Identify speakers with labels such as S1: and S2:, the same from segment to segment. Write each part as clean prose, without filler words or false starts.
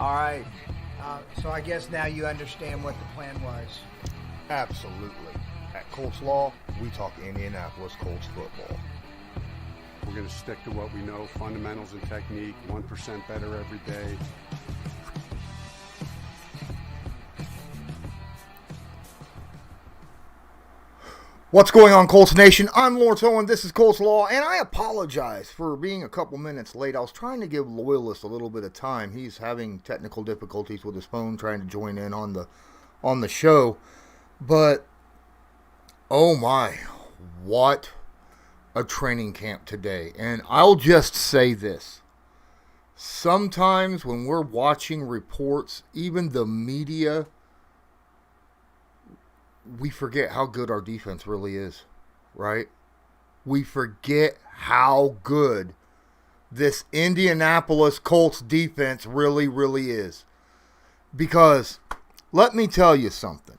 S1: All right. So I guess now you understand what the plan was.
S2: Absolutely. At Colts Law, we talk Indianapolis Colts football.
S3: We're going to stick to what we know, fundamentals and technique, 1% better every day.
S2: What's going on, Colts Nation? I'm Lawrence Owen. This is Colts Law, and I apologize for being a couple minutes late. I was trying to give Loyalist a little bit of time. He's having technical difficulties with his phone, trying to join in on the show. But, oh my, what a training camp today. And I'll just say this. Sometimes when we're watching reports, even the media, we forget how good our defense really is, right? We forget how good this Indianapolis Colts defense really, really is. Because, let me tell you something.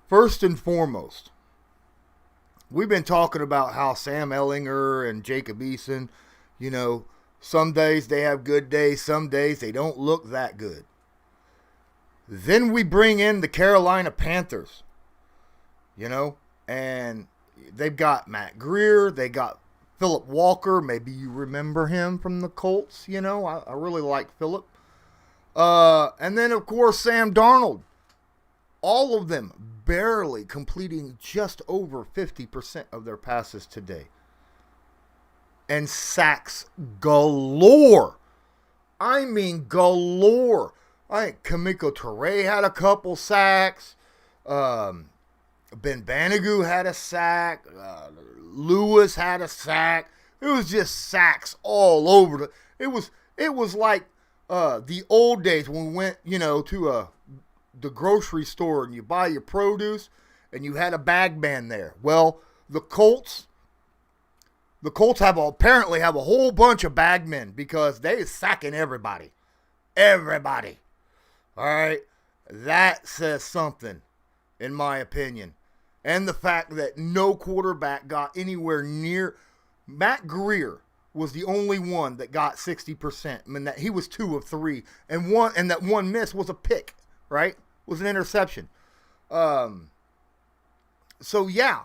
S2: First and foremost, we've been talking about how Sam Ehlinger and Jacob Eason, some days they have good days, some days they don't look that good. Then we bring in the Carolina Panthers, and they've got Matt Greer, they got Philip Walker. Maybe you remember him from the Colts, I really like Philip. And then, of course, Sam Darnold. All of them barely completing just over 50% of their passes today. And sacks galore. I mean galore. I think Kamiko Toure had a couple sacks. Ben Banigou had a sack. Lewis had a sack. It was just sacks all over. It was like the old days when we went, to the grocery store and you buy your produce and you had a bag man there. Well, the Colts apparently have a whole bunch of bagmen because they're sacking everybody. Everybody. All right, that says something, in my opinion. And the fact that no quarterback got anywhere near. Matt Greer was the only one that got 60%. I mean, that he was 2 of 3, and that one miss was a pick, right? Was an interception. So yeah,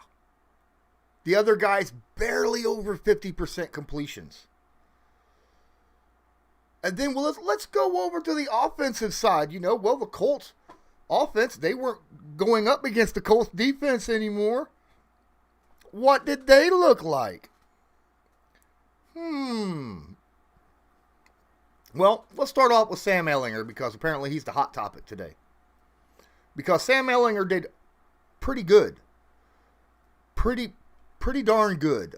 S2: the other guys barely over 50% completions. And then let's go over to the offensive side. The Colts offense, they weren't going up against the Colts defense anymore. What did they look like? Well, let's start off with Sam Ehlinger because apparently he's the hot topic today. Because Sam Ehlinger did pretty good. Pretty darn good.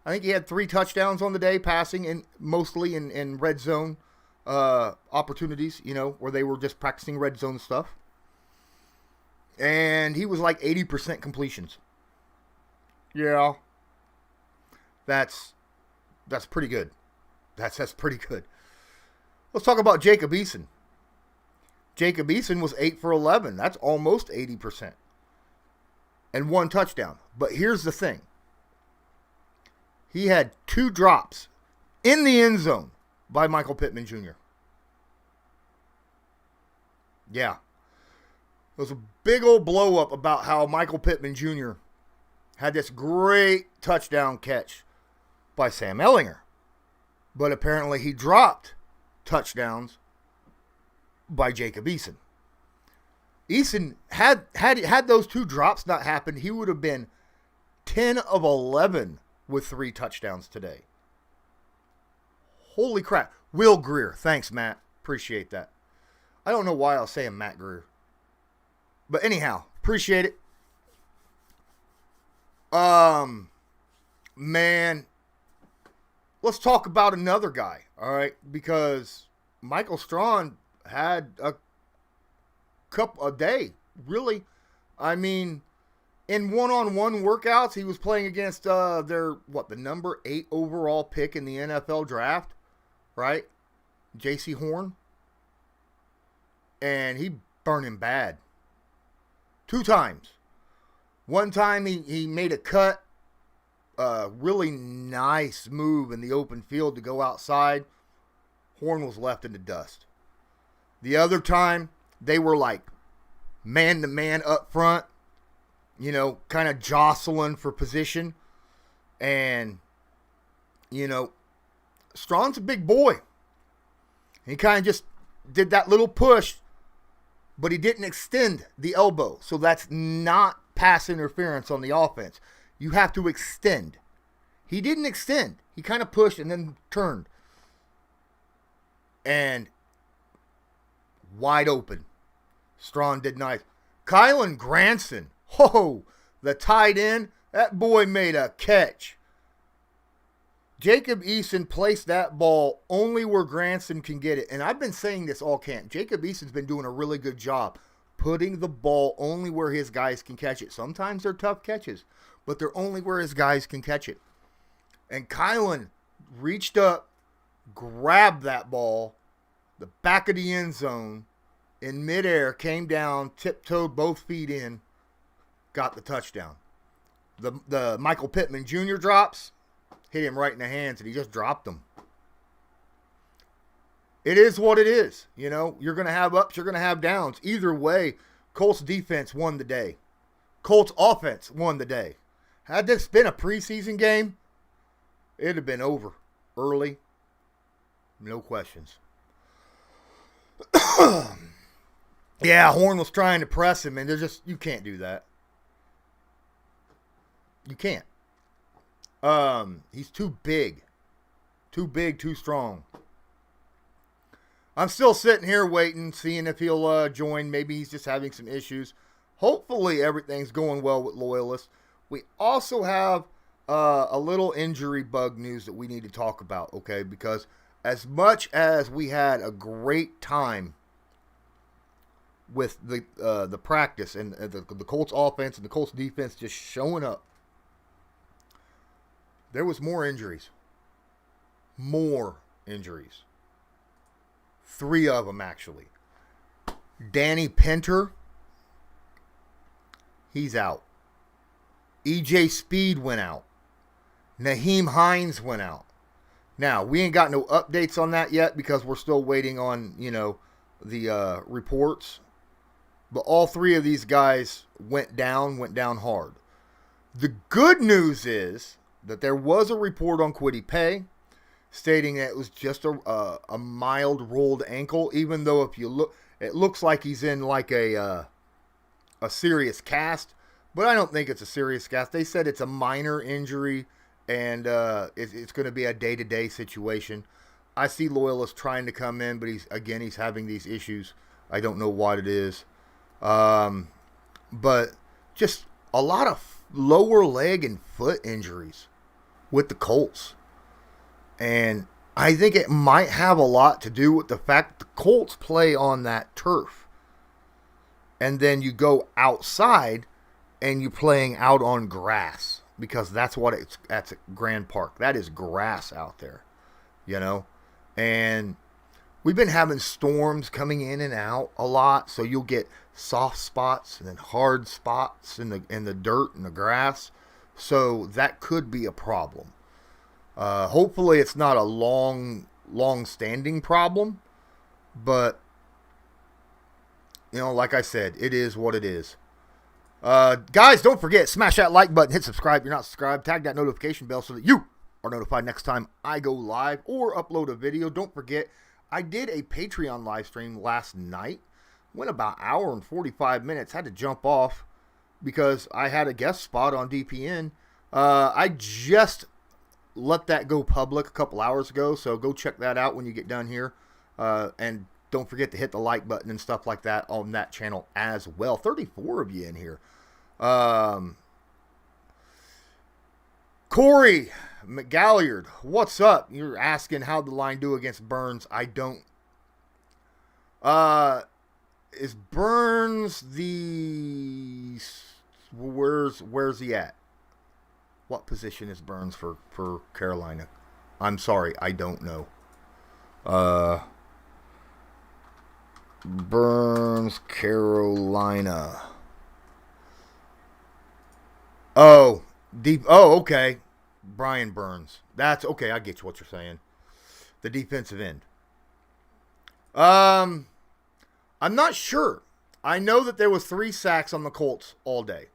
S2: I think he had 3 touchdowns on the day, passing, and mostly in red zone opportunities, where they were just practicing red zone stuff. And he was like 80% completions. Yeah. That's pretty good. That's pretty good. Let's talk about Jacob Eason. Jacob Eason was 8 for 11. That's almost 80%. And 1 touchdown. But here's the thing. He had 2 drops in the end zone by Michael Pittman Jr. Yeah. It was a big old blow up about how Michael Pittman Jr. had this great touchdown catch by Sam Ehlinger. But apparently he dropped touchdowns by Jacob Eason. Eason had those 2 drops not happened, he would have been 10 of 11 with 3 touchdowns today. Holy crap. Will Greer. Thanks, Matt. Appreciate that. I don't know why I was saying Matt Greer. But anyhow, appreciate it. Man, let's talk about another guy, all right? Because Michael Strawn had a day, really. I mean, in one-on-one workouts, he was playing against the number 8 overall pick in the NFL draft, right? J.C. Horn. And he burned him bad. 2 times. One time he made a cut, really nice move in the open field to go outside. Horn was left in the dust. The other time, they were like man-to-man up front, you know, kind of jostling for position. And, you know, Strawn's a big boy. He kind of just did that little push, but he didn't extend the elbow. So that's not pass interference on the offense. You have to extend. He didn't extend. He kind of pushed and then turned. And wide open. Strawn did nice. Kylan Granson. Ho! The tight end. That boy made a catch. Jacob Eason placed that ball only where Granson can get it. And I've been saying this all camp. Jacob Eason's been doing a really good job putting the ball only where his guys can catch it. Sometimes they're tough catches, but they're only where his guys can catch it. And Kylan reached up, grabbed that ball, the back of the end zone, in midair, came down, tiptoed both feet in, got the touchdown. The Michael Pittman Jr. drops, hit him right in the hands, and he just dropped them. It is what it is. You know, you're going to have ups, you're going to have downs. Either way, Colts defense won the day. Colts offense won the day. Had this been a preseason game, it'd have been over early. No questions. Yeah, Horn was trying to press him, and they're just, you can't do that. You can't. He's too big. Too big, too strong. I'm still sitting here waiting, seeing if he'll join. Maybe he's just having some issues. Hopefully everything's going well with Loyalist. We also have a little injury bug news that we need to talk about, okay? Because as much as we had a great time with the practice and the Colts offense and the Colts defense just showing up, there was more injuries. More injuries. 3 of them, actually. Danny Pinter, he's out. EJ Speed went out. Naheem Hines went out. Now, we ain't got no updates on that yet because we're still waiting on, you know, the reports. But all 3 of these guys went down hard. The good news is that there was a report on Kwity Paye stating that it was just a mild rolled ankle, even though if you look, it looks like he's in like a serious cast, but I don't think it's a serious cast. They said it's a minor injury, and it's going to be a day-to-day situation. I see Loyalist trying to come in, but he's having these issues. I don't know what it is. But just a lot of lower leg and foot injuries with the Colts. And I think it might have a lot to do with the fact that the Colts play on that turf. And then you go outside and you're playing out on grass. Because that's at Grand Park. That is grass out there. You know? And we've been having storms coming in and out a lot. So you'll get soft spots and then hard spots in the dirt and the grass. So that could be a problem. Hopefully it's not a long-standing problem, but, you know, like I said, it is what it is. Guys, don't forget, smash that like button, hit subscribe if you're not subscribed, tag that notification bell so that you are notified next time I go live or upload a video. Don't forget, I did a Patreon live stream last night, went about an hour and 45 minutes, had to jump off because I had a guest spot on DPN. I just let that go public a couple hours ago, so go check that out when you get done here. And don't forget to hit the like button and stuff like that on that channel as well. 34 of you in here. Corey McGalliard, what's up? You're asking how'd the line do against Burns. I don't. Is Burns the... Where's he at? What position is Burns for Carolina? I'm sorry, I don't know. Burns, Carolina. Oh, deep. Oh, okay. Brian Burns. That's okay. I get you what you're saying. The defensive end. I'm not sure. I know that there was 3 sacks on the Colts all day.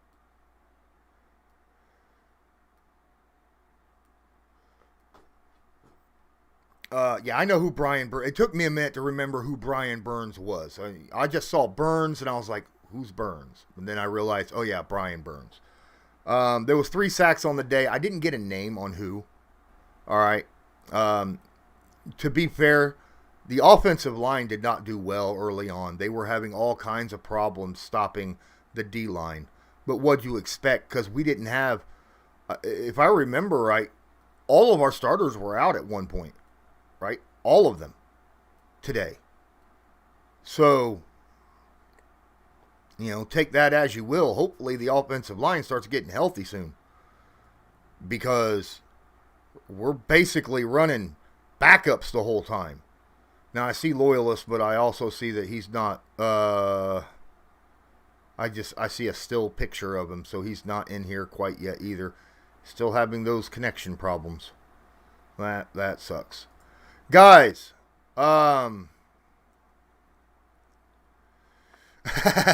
S2: Yeah, I know who Brian Burns. It took me a minute to remember who Brian Burns was. I just saw Burns and I was like, "Who's Burns?" And then I realized, oh yeah, Brian Burns. There was 3 sacks on the day. I didn't get a name on who. All right. To be fair, the offensive line did not do well early on. They were having all kinds of problems stopping the D-line. But what'd you expect? Because we didn't have, if I remember right, all of our starters were out at one point. Right? All of them today. So, take that as you will. Hopefully the offensive line starts getting healthy soon. Because we're basically running backups the whole time. Now I see Loyalist, but I also see that he's not, I see a still picture of him, so he's not in here quite yet either. Still having those connection problems. That sucks. Guys,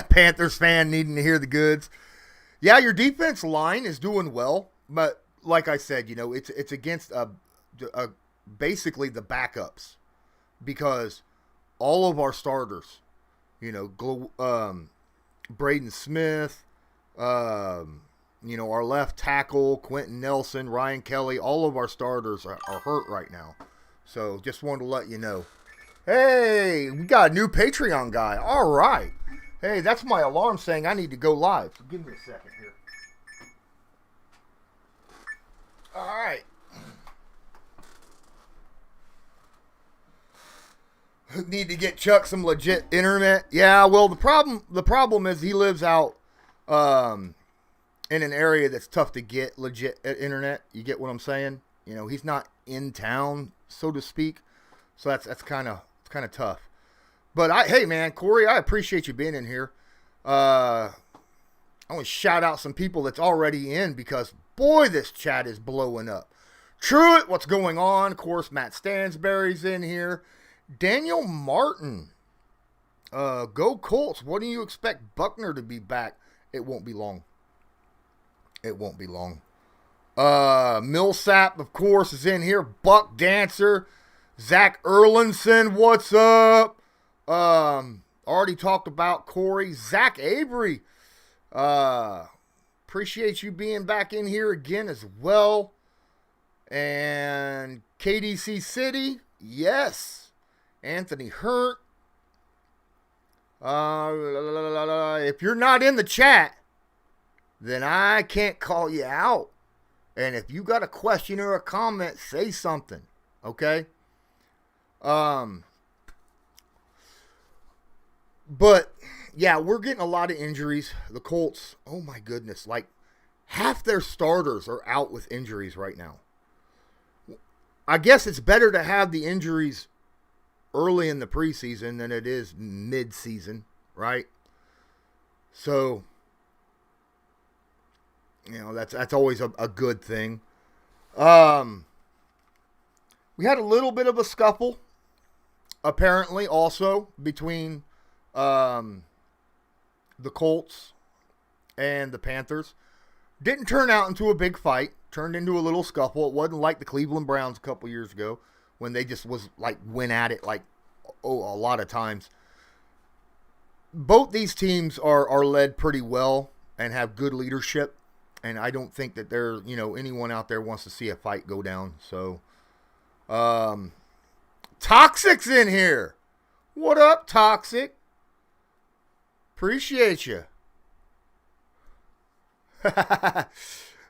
S2: Panthers fan needing to hear the goods. Yeah, your defense line is doing well, but like I said, it's against basically the backups because all of our starters, Braden Smith, our left tackle, Quentin Nelson, Ryan Kelly, all of our starters are hurt right now. So just wanted to let you know. Hey, we got a new Patreon guy. All right. Hey, that's my alarm saying I need to go live. So give me a second here. All right. Need to get Chuck some legit internet. Yeah, well, the problem is he lives out in an area that's tough to get legit internet. You get what I'm saying? He's not in town, so to speak. So that's kind of tough. But hey man, Corey, I appreciate you being in here. I want to shout out some people that's already in because boy, this chat is blowing up. Truett, what's going on? Of course, Matt Stansberry's in here. Daniel Martin, go Colts. What do you expect Buckner to be back? It won't be long. Millsap, of course, is in here. Buck Dancer, Zach Erlinson, what's up? Already talked about Corey. Zach Avery, appreciate you being back in here again as well. And KDC City, yes. Anthony Hurt. If you're not in the chat, then I can't call you out. And if you got a question or a comment, say something. Okay? But, yeah, we're getting a lot of injuries. The Colts, oh my goodness, like half their starters are out with injuries right now. I guess it's better to have the injuries early in the preseason than it is mid-season, right? So, that's always a good thing. We had a little bit of a scuffle, apparently, also between the Colts and the Panthers. Didn't turn out into a big fight. Turned into a little scuffle. It wasn't like the Cleveland Browns a couple years ago when they just went at it a lot of times. Both these teams are led pretty well and have good leadership. And I don't think that anyone out there wants to see a fight go down. So, Toxic's in here. What up, Toxic? Appreciate you.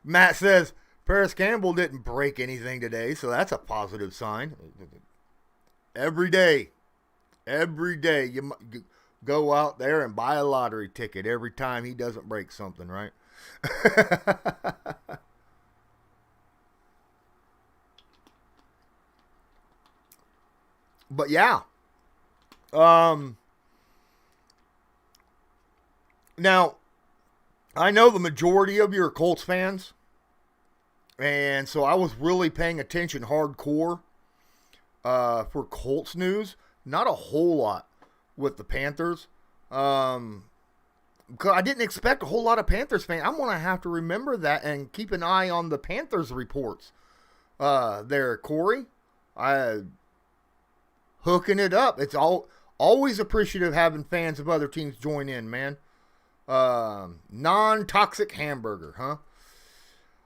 S2: Matt says, Paris Campbell didn't break anything today, so that's a positive sign. Every day, you go out there and buy a lottery ticket every time he doesn't break something, right? But yeah. Now, I know the majority of you are Colts fans, and so I was really paying attention hardcore for Colts news. Not a whole lot with the Panthers. Because I didn't expect a whole lot of Panthers fans. I'm going to have to remember that and keep an eye on the Panthers reports. There, Corey. Hooking it up. It's always appreciative having fans of other teams join in, man. Non-toxic hamburger, huh?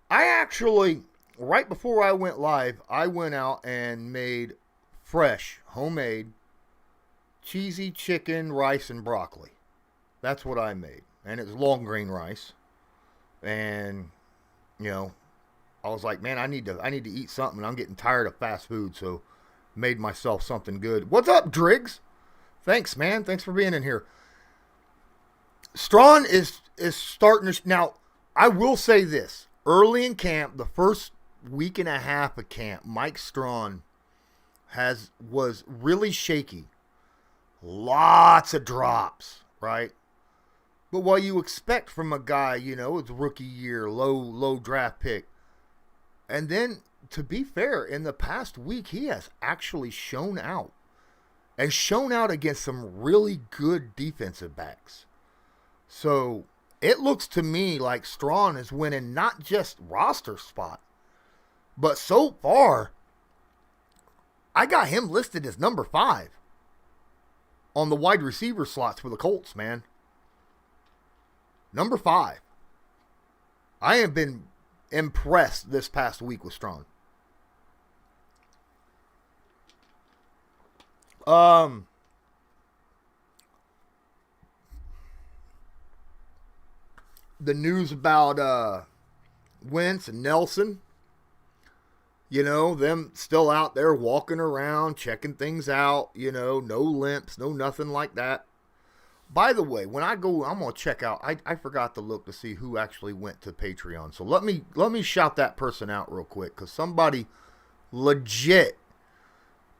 S2: I actually, right before I went live, I went out and made fresh, homemade, cheesy chicken, rice, and broccoli. That's what I made. And it was long grain rice. And, you know, I was like, man, I need to eat something. I'm getting tired of fast food, so made myself something good. What's up, Driggs? Thanks, man. Thanks for being in here. Strawn is starting to... Now, I will say this. Early in camp, the first week and a half of camp, Mike Strawn was really shaky. Lots of drops, right? But what you expect from a guy, you know, it's rookie year, low draft pick. And then, to be fair, in the past week, he has actually shown out. And shown out against some really good defensive backs. So, it looks to me like Strawn is winning not just roster spot. But so far, I got him listed as number 5 on the wide receiver slots for the Colts, man. Number 5. I have been impressed this past week with Strawn. The news about Wentz and Nelson, you know, them still out there walking around, checking things out, you know, no limps, no nothing like that. By the way, when I go, I'm going to check out, I forgot to look to see who actually went to Patreon. So let me shout that person out real quick, because somebody legit,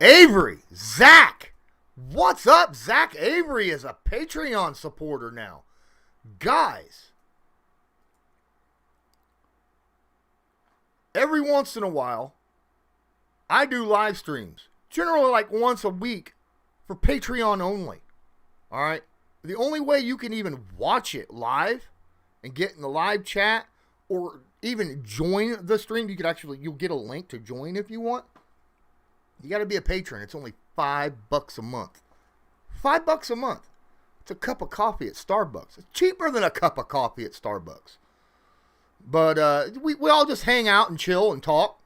S2: Avery, Zach, what's up? Zach Avery is a Patreon supporter now. Guys, every once in a while, I do live streams, generally like once a week for Patreon only. All right? The only way you can even watch it live and get in the live chat or even join the stream, you'll get a link to join if you want. You got to be a patron. It's only $5 a month. $5 a month. It's a cup of coffee at Starbucks. It's cheaper than a cup of coffee at Starbucks. But we all just hang out and chill and talk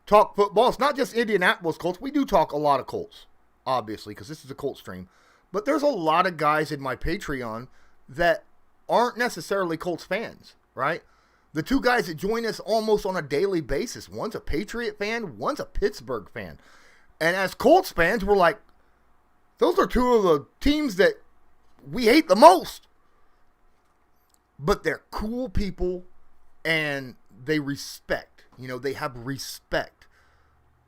S2: football. It's not just Indianapolis Colts. We do talk a lot of Colts, obviously, because this is a Colts stream. But there's a lot of guys in my Patreon that aren't necessarily Colts fans, right? The two guys that join us almost on a daily basis, one's a Patriot fan, one's a Pittsburgh fan. And as Colts fans, we're like, those are two of the teams that we hate the most. But they're cool people and they respect. You know, they have respect.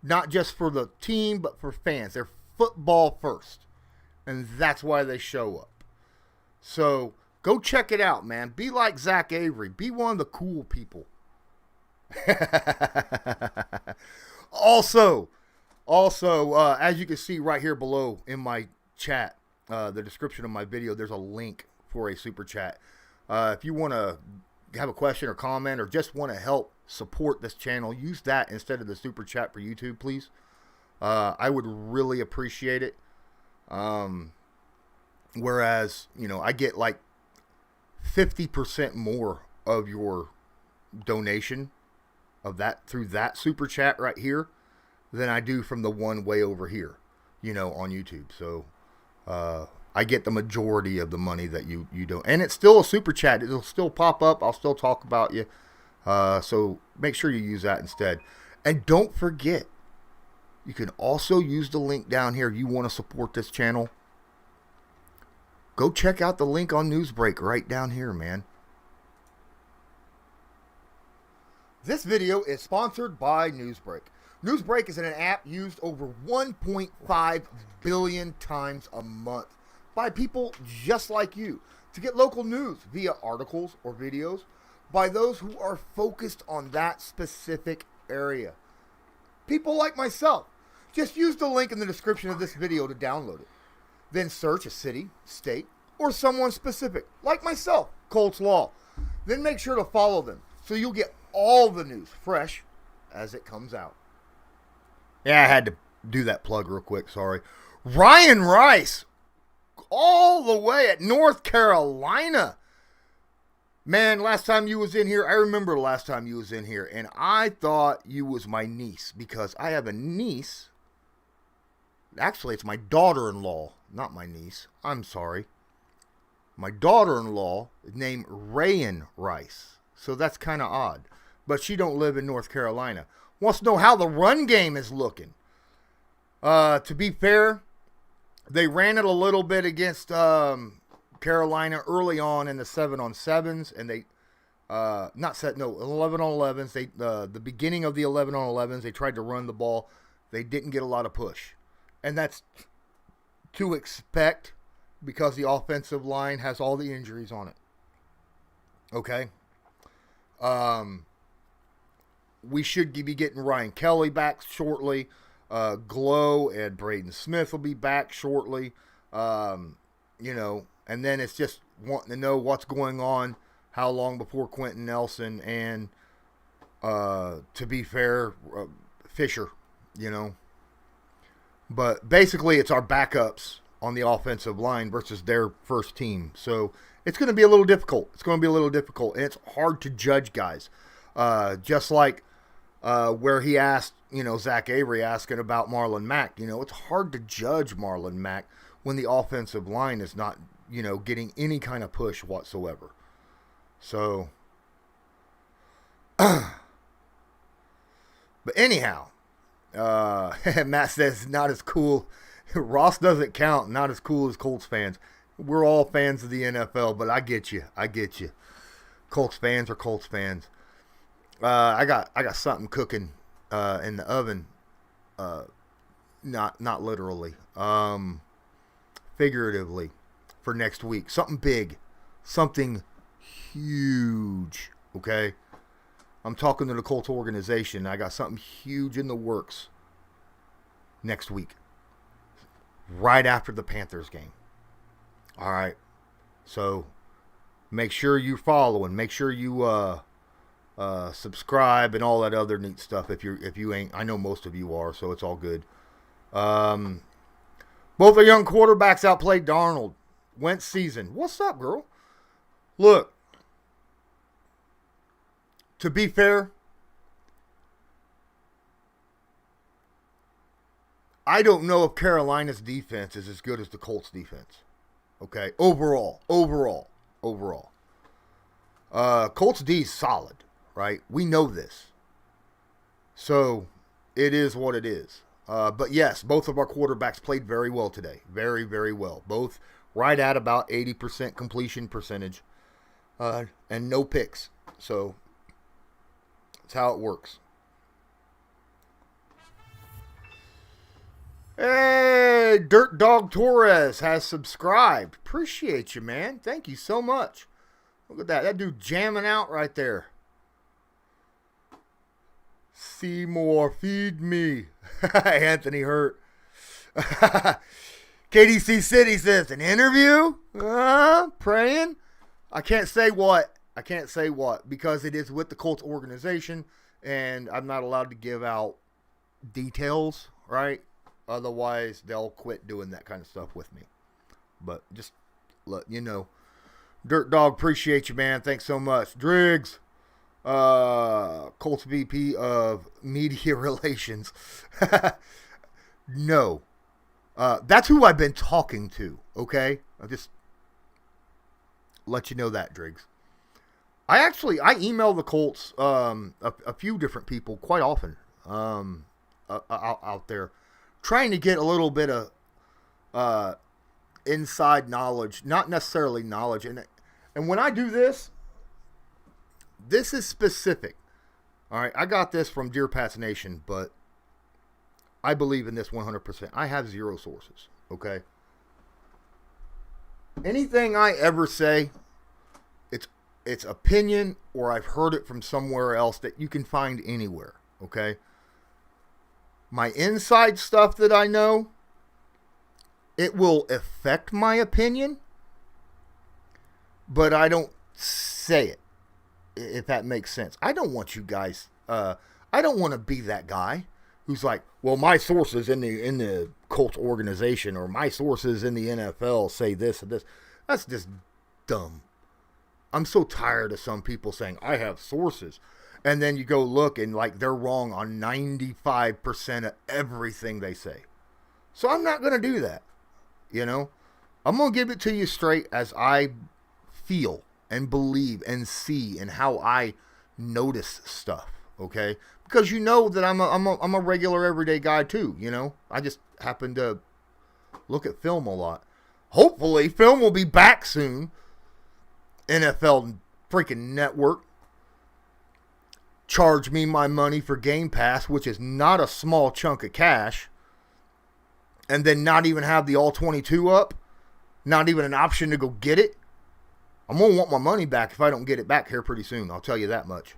S2: Not just for the team, but for fans. They're football first. And that's why they show up. So, go check it out, man. Be like Zach Avery. Be one of the cool people. Also, as you can see right here below in my chat, the description of my video, there's a link for a super chat. If you want to have a question or comment or just want to help support this channel, use that instead of the super chat for YouTube, please. I would really appreciate it. Whereas, you know, I get like 50% more of your donation of that through that super chat right here than I do from the one way over here, you know, on YouTube. So, I get the majority of the money that you don't, and it's still a super chat. It'll still pop up. I'll still talk about you. So make sure you use that instead. And don't forget, you can also use the link down here if you want to support this channel. Go check out the link on Newsbreak right down here, man. This video is sponsored by Newsbreak. Newsbreak is an app used over 1.5 billion times a month by people just like you to get local news via articles or videos by those who are focused on that specific area. People like myself. Just use the link in the description of this video to download it. Then search a city, state, or someone specific, like myself, Colts Law. Then make sure to follow them so you'll get all the news fresh as it comes out. Yeah, I had to do that plug real quick, sorry. Ryan Rice, all the way at North Carolina. Man, last time you was in here, I remember the last time you was in here, and I thought you was my niece because I have a niece. Actually, it's my daughter-in-law, not my niece. I'm sorry. My daughter-in-law is named Rayan Rice, so that's kind of odd. But she don't live in North Carolina. Wants to know how the run game is looking. To be fair, they ran it a little bit against Carolina early on in the 7-on-7s, and they 11-on-11s. They the beginning of the 11-on-11s, they tried to run the ball. They didn't get a lot of push, and that's to expect because the offensive line has all the injuries on it. Okay. We should be getting Ryan Kelly back shortly. Glow and Braden Smith will be back shortly. And then it's just wanting to know what's going on, how long before Quentin Nelson and, to be fair, Fisher, But basically it's our backups on the offensive line versus their first team. So it's going to be a little difficult. And it's hard to judge guys. Just like where he asked, Zach Avery asking about Marlon Mack. It's hard to judge Marlon Mack when the offensive line is not, getting any kind of push whatsoever. So, but anyhow, Matt says not as cool. Ross doesn't count. Not as cool as Colts fans. We're all fans of the NFL, but I get you. Colts fans are Colts fans. I got something cooking in the oven. Not literally. Figuratively for next week. Something big. Something huge. Okay? I'm talking to the Colts organization. I got something huge in the works next week. Right after the Panthers game. All right. So make sure you follow and make sure you subscribe and all that other neat stuff. If you ain't, I know most of you are, so it's all good. Both our young quarterbacks outplayed Darnold. Wentz season. What's up, girl? Look, to be fair, I don't know if Carolina's defense is as good as the Colts defense. Okay, overall. Colts D is solid, right? We know this. So, it is what it is. But yes, both of our quarterbacks played very well today. Very, very well. Both right at about 80% completion percentage. And no picks. So, that's how it works. Hey, Dirt Dog Torres has subscribed. Appreciate you, man. Thank you so much. Look at that. That dude jamming out right there. Seymour, feed me. Anthony Hurt. KDC City says, an interview? Praying? I can't say what. Because it is with the Colts organization, and I'm not allowed to give out details, right? Otherwise, they'll quit doing that kind of stuff with me. But just let you know. Dirt Dog, appreciate you, man. Thanks so much. Driggs, Colts VP of Media Relations. No. That's who I've been talking to, okay? I'll just let you know that, Driggs. I email the Colts a few different people quite often out there, trying to get a little bit of inside knowledge, not necessarily knowledge. And when I do this is specific. All right, I got this from Deer Pass Nation, but I believe in this 100%. I have zero sources, okay? Anything I ever say, it's opinion, or I've heard it from somewhere else that you can find anywhere, okay? my inside stuff that I know, it will affect my opinion, but I don't say it, if that makes sense. I don't want you guys, I don't want to be that guy who's like, well, my sources in the Colts organization or my sources in the NFL say this and this. That's just dumb. I'm so tired of some people saying, I have sources. And then you go look and like they're wrong on 95% of everything they say. So I'm not going to do that. You know, I'm going to give it to you straight as I feel and believe and see and how I notice stuff. Okay. Because you know that I'm a regular everyday guy too. You know, I just happen to look at film a lot. Hopefully film will be back soon. NFL freaking network. Charge me my money for Game Pass, which is not a small chunk of cash. And then not even have the All-22 up. Not even an option to go get it. I'm going to want my money back if I don't get it back here pretty soon. I'll tell you that much.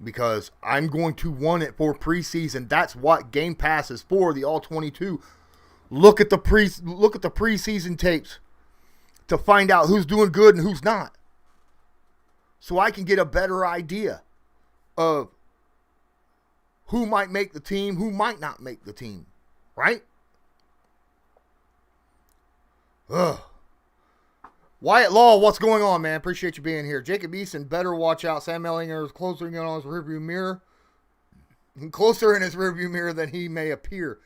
S2: Because I'm going to want it for preseason. That's what Game Pass is for, the All-22. Look at the preseason tapes to find out who's doing good and who's not. So I can get a better idea of who might make the team, who might not make the team. Right? Ugh. Wyatt Law, what's going on, man? Appreciate you being here. Jacob Eason, better watch out. Sam Ellinger is closer in on his rearview mirror. Closer in his rearview mirror than he may appear.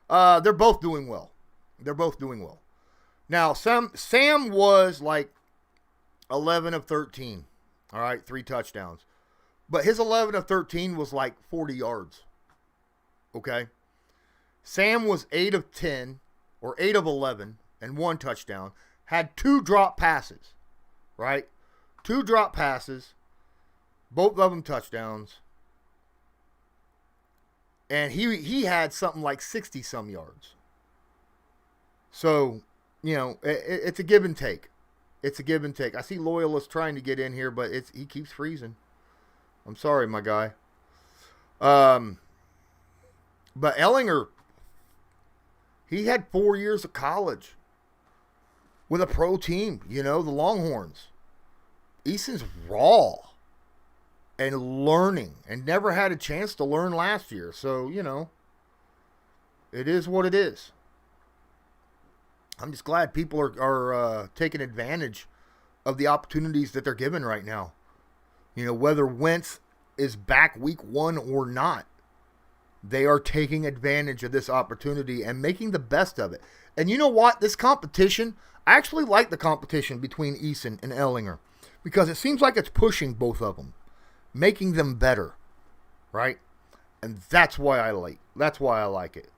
S2: They're both doing well. They're both doing well. Now, Sam was like 11 of 13. All right, 3 touchdowns. But his 11 of 13 was like 40 yards. Okay? Sam was 8 of 10 or 8 of 11 and 1 touchdown. Had 2 drop passes, right? 2 drop passes, both of them touchdowns. And he had something like 60-some yards. So, you know, it's a give and take. It's a give and take. I see Loyalist trying to get in here, but he keeps freezing. I'm sorry, my guy. But Ellinger, he had 4 years of college with a pro team, you know, the Longhorns. Eason's raw and learning and never had a chance to learn last year. So, you know, it is what it is. I'm just glad people are taking advantage of the opportunities that they're given right now. You know, whether Wentz is back week 1 or not, they are taking advantage of this opportunity and making the best of it. And you know what? This competition, I actually like the competition between Eason and Ellinger because it seems like it's pushing both of them, making them better, right? And that's why I like it.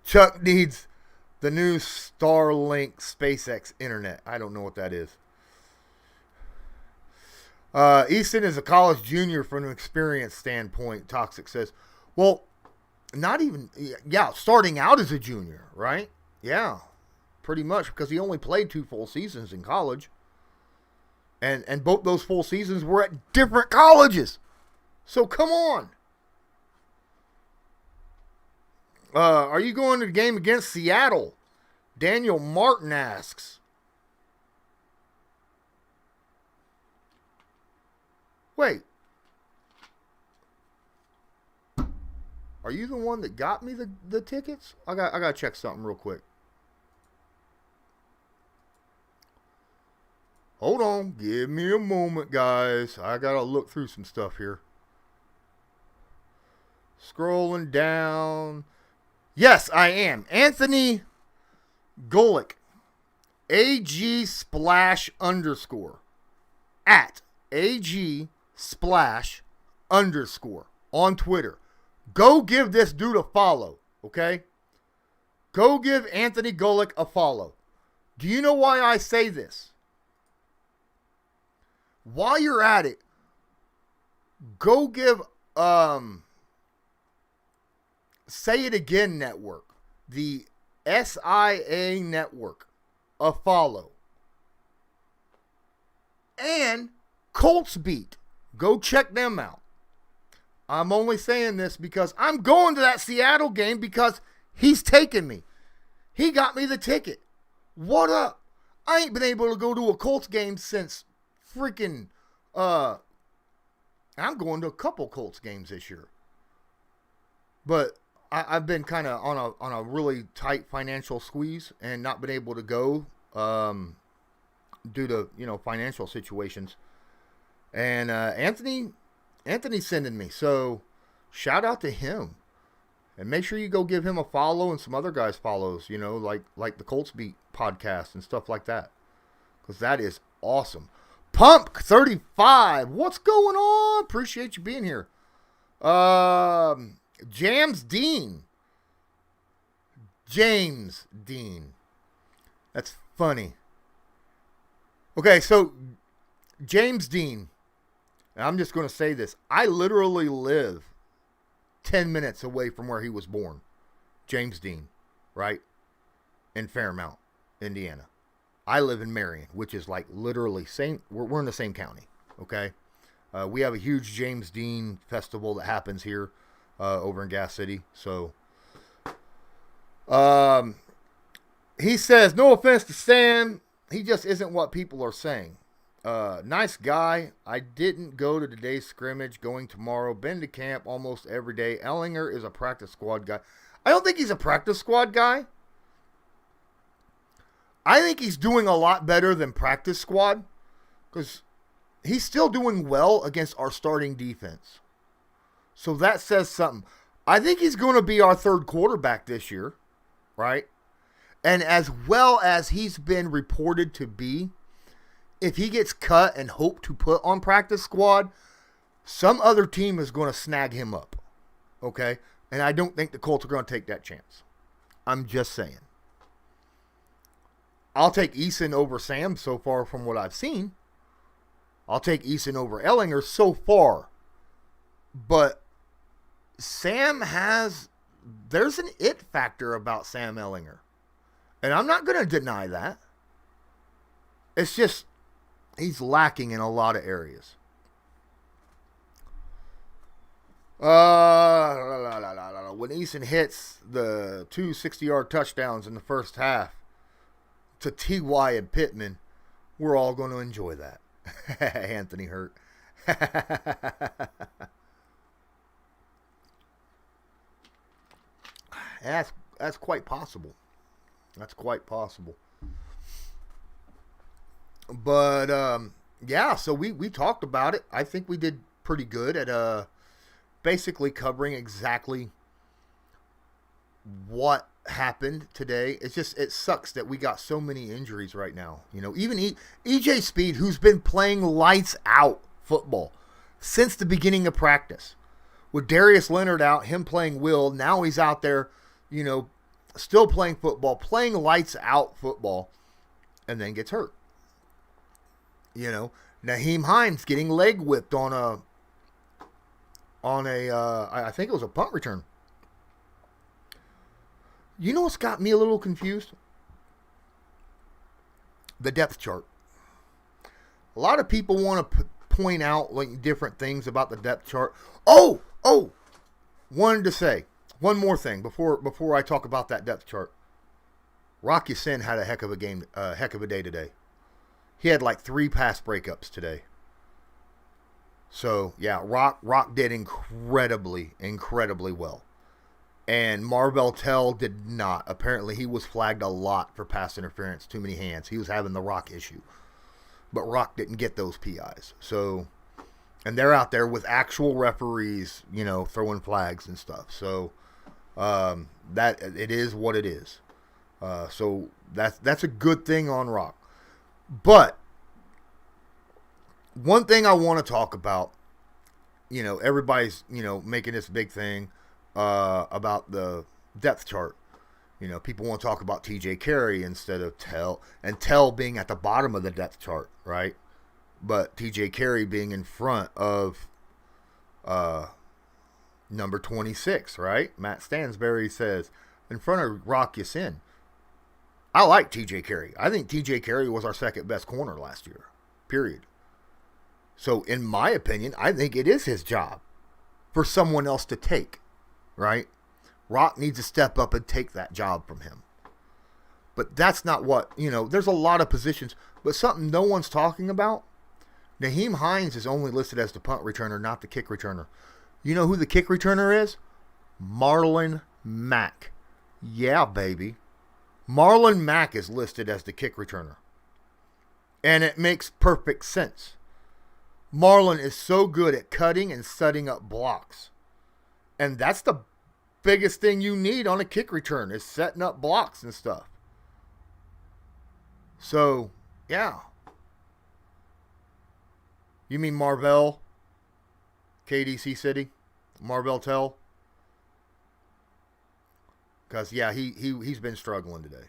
S2: Chuck needs the new Starlink SpaceX internet. I don't know what that is. Easton is a college junior from an experience standpoint, Toxic says. Well, not even, starting out as a junior, right? Yeah, pretty much, because he only played 2 full seasons in college. And both those full seasons were at different colleges. So come on. Are you going to the game against Seattle? Daniel Martin asks. Wait. Are you the one that got me the tickets? I got to check something real quick. Hold on. Give me a moment, guys. I got to look through some stuff here. Scrolling down. Yes, I am. Anthony Golick. AG Splash _ at AG Splash _ on Twitter. Go give this dude a follow, okay? Go give Anthony Golick a follow. Do you know why I say this? While you're at it, go give Say It Again Network, the SIA Network, a follow. And Colts Beat. Go check them out. I'm only saying this because I'm going to that Seattle game because he's taking me. He got me the ticket. What up? I ain't been able to go to a Colts game since freaking, I'm going to a couple Colts games this year. But I've been kind of on a really tight financial squeeze and not been able to go due to, financial situations. And Anthony's sending me. So shout out to him. And make sure you go give him a follow and some other guys follows, like the Colts Beat podcast and stuff like that. Because that is awesome. Pump 35. What's going on? Appreciate you being here. James Dean. That's funny. Okay, so James Dean. And I'm just going to say this. I literally live 10 minutes away from where he was born. James Dean, right? In Fairmount, Indiana. I live in Marion, which is like literally we're in the same county, okay? We have a huge James Dean festival that happens here over in Gas City. So, he says, no offense to Sam, he just isn't what people are saying. Nice guy. I didn't go to today's scrimmage, going tomorrow. Been to camp almost every day. Ellinger is a practice squad guy. I don't think he's a practice squad guy. I think he's doing a lot better than practice squad because he's still doing well against our starting defense. So that says something. I think he's going to be our third quarterback this year, right? And as well as he's been reported to be, if he gets cut and hope to put on practice squad, some other team is going to snag him up, okay? And I don't think the Colts are going to take that chance. I'm just saying. I'll take Eason over Sam so far from what I've seen. I'll take Eason over Ellinger so far. But there's an it factor about Sam Ellinger. And I'm not going to deny that. It's just, he's lacking in a lot of areas. When Eason hits the 2 60-yard touchdowns in the first half to T.Y. and Pittman, we're all going to enjoy that. Anthony Hurt. That's quite possible. That's quite possible. But, yeah, so we talked about it. I think we did pretty good at basically covering exactly what happened today. It's just, it sucks that we got so many injuries right now. Even EJ Speed, who's been playing lights out football since the beginning of practice. With Darius Leonard out, him playing Will, now he's out there, still playing football, playing lights out football, and then gets hurt. Naheem Hines getting leg whipped on a I think it was a punt return. You know what's got me a little confused? The depth chart. A lot of people want to point out like different things about the depth chart. Oh, wanted to say one more thing before I talk about that depth chart. Rock Ya-Sin had a heck of a day today. He had like 3 pass breakups today. So, yeah, Rock did incredibly well. And Marvell Tell did not. Apparently, he was flagged a lot for pass interference, too many hands. He was having the Rock issue. But Rock didn't get those PIs. So, and they're out there with actual referees, throwing flags and stuff. So, that it is what it is. So, that's a good thing on Rock. But one thing I want to talk about, everybody's, making this big thing about the depth chart. People want to talk about TJ Carey instead of Tell, and Tell being at the bottom of the depth chart, right? But TJ Carey being in front of number 26, right? Matt Stansberry says, in front of Rock Ya-Sin. I like TJ Carey. I think TJ Carey was our second best corner last year, period. So, in my opinion, I think it is his job for someone else to take, right? Rock needs to step up and take that job from him. But that's not what, there's a lot of positions. But something no one's talking about, Nyheim Hines is only listed as the punt returner, not the kick returner. You know who the kick returner is? Marlon Mack. Yeah, baby. Marlon Mack is listed as the kick returner. And it makes perfect sense. Marlon is so good at cutting and setting up blocks. And that's the biggest thing you need on a kick return is setting up blocks and stuff. So, yeah. You mean Marvell? KDC City? Marvell Tell? Because, yeah, he's been struggling today.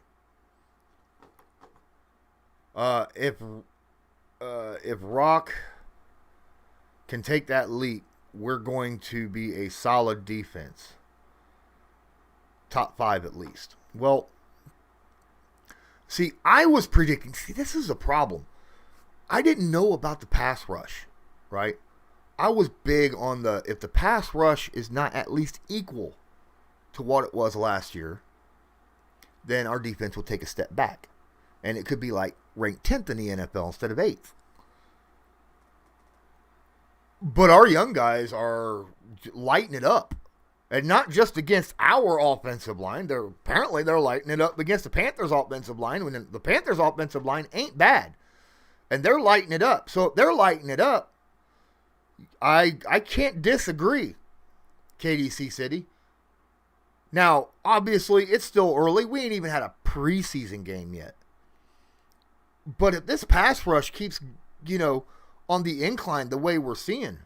S2: If Rock can take that leap, we're going to be a solid defense. Top 5 at least. Well, see, I was predicting. See, this is a problem. I didn't know about the pass rush, right? I was big on if the pass rush is not at least equal to what it was last year, then our defense will take a step back. And it could be like ranked 10th in the NFL instead of 8th. But our young guys are lighting it up. And not just against our offensive line. They're lighting it up against the Panthers' offensive line when the Panthers' offensive line ain't bad. And they're lighting it up. So if they're lighting it up, I can't disagree, KDC City. Now, obviously, it's still early. We ain't even had a preseason game yet. But if this pass rush keeps, on the incline the way we're seeing,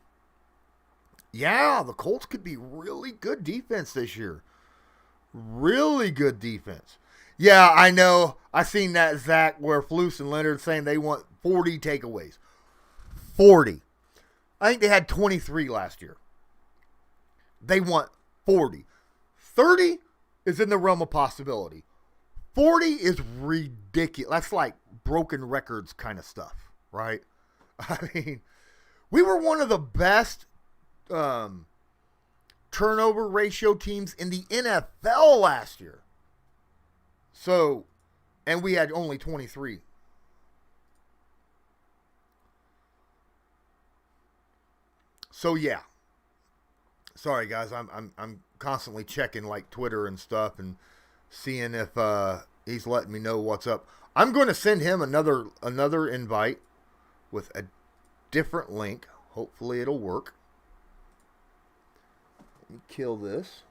S2: yeah, the Colts could be really good defense this year. Really good defense. Yeah, I know. I seen that, Zach, where Flus and Leonard saying they want 40 takeaways. 40. I think they had 23 last year. They want 40. 30 is in the realm of possibility. 40 is ridiculous. That's like broken records kind of stuff, right? I mean, we were one of the best turnover ratio teams in the NFL last year. So, and we had only 23. So yeah. Sorry guys, I'm constantly checking like Twitter and stuff and seeing if he's letting me know what's up. I'm going to send him another invite with a different link. Hopefully it'll work. Let me kill this.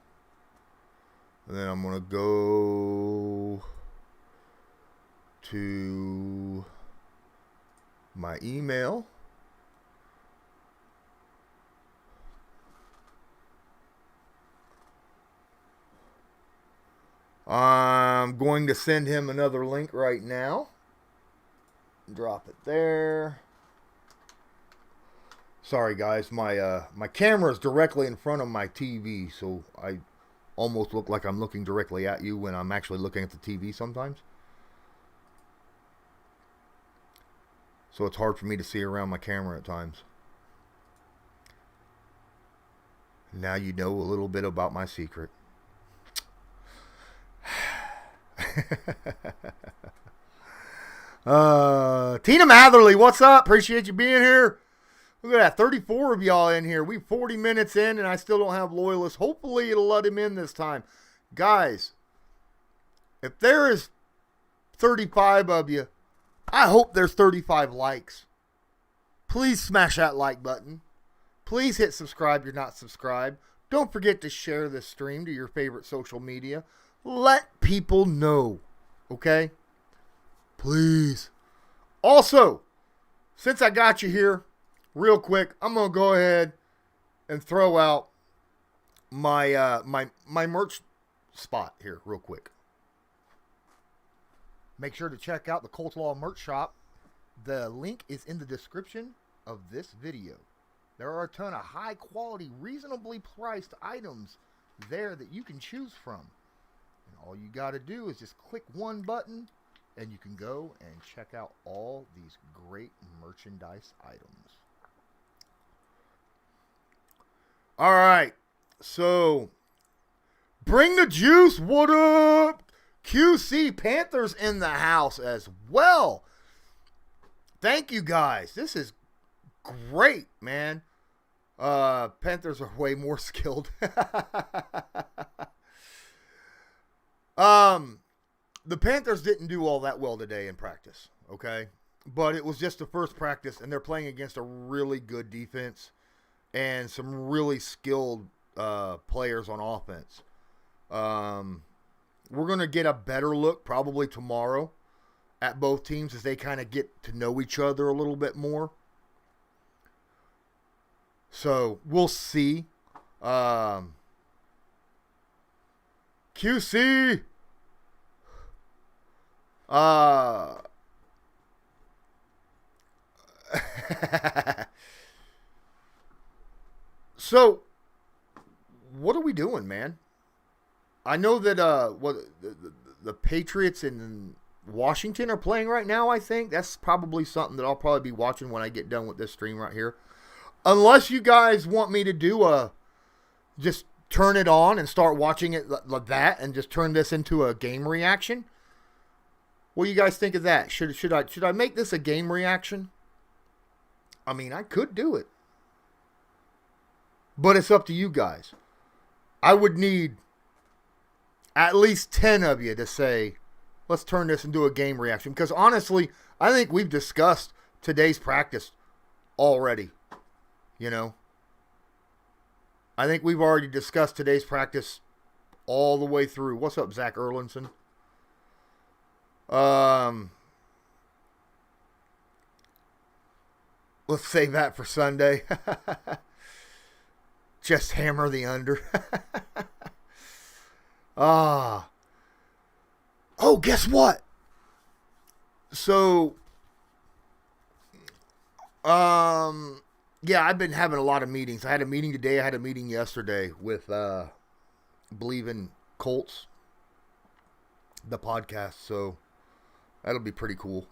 S2: And then I'm going to go to my email. I'm going to send him another link right now. Drop it there. Sorry guys, my camera is directly in front of my TV, so I almost look like I'm looking directly at you when I'm actually looking at the TV sometimes. So it's hard for me to see around my camera at times. Now you know a little bit about my secret. Tina Matherly, what's up? Appreciate you being here. Look at that, 34 of y'all in here. We 40 minutes in, and I still don't have Loyalist. Hopefully, it'll let him in this time. Guys, if there is 35 of you, I hope there's 35 likes. Please smash that like button. Please hit subscribe if you're not subscribed. Don't forget to share this stream to your favorite social media. Let people know, okay? Please. Also, since I got you here, real quick, I'm going to go ahead and throw out my my merch spot here real quick. Make sure to check out the Colts Law merch shop. The link is in the description of this video. There are a ton of high quality, reasonably priced items there that you can choose from. And all you got to do is just click one button and you can go and check out all these great merchandise items. All right. So, bring the juice. What up? QC Panthers in the house as well. Thank you guys. This is great, man. Panthers are way more skilled. The Panthers didn't do all that well today in practice, okay? But it was just the first practice, and they're playing against a really good defense and some really skilled players on offense. We're going to get a better look probably tomorrow at both teams as they kind of get to know each other a little bit more. So we'll see. QC. So, what are we doing, man? I know that the Patriots in Washington are playing right now, I think. That's probably something that I'll probably be watching when I get done with this stream right here. Unless you guys want me to do just turn it on and start watching it like that and just turn this into a game reaction. What do you guys think of that? Should I make this a game reaction? I mean, I could do it. But it's up to you guys. I would need at least 10 of you to say, let's turn this into a game reaction. Because honestly, I think we've discussed today's practice already. You know? I think we've already discussed today's practice all the way through. What's up, Zach Erlinson? Let's save that for Sunday. Just hammer the under. Oh, guess what? So, yeah, I've been having a lot of meetings. I had a meeting today. I had a meeting yesterday with Believe in Colts, the podcast. So that'll be pretty cool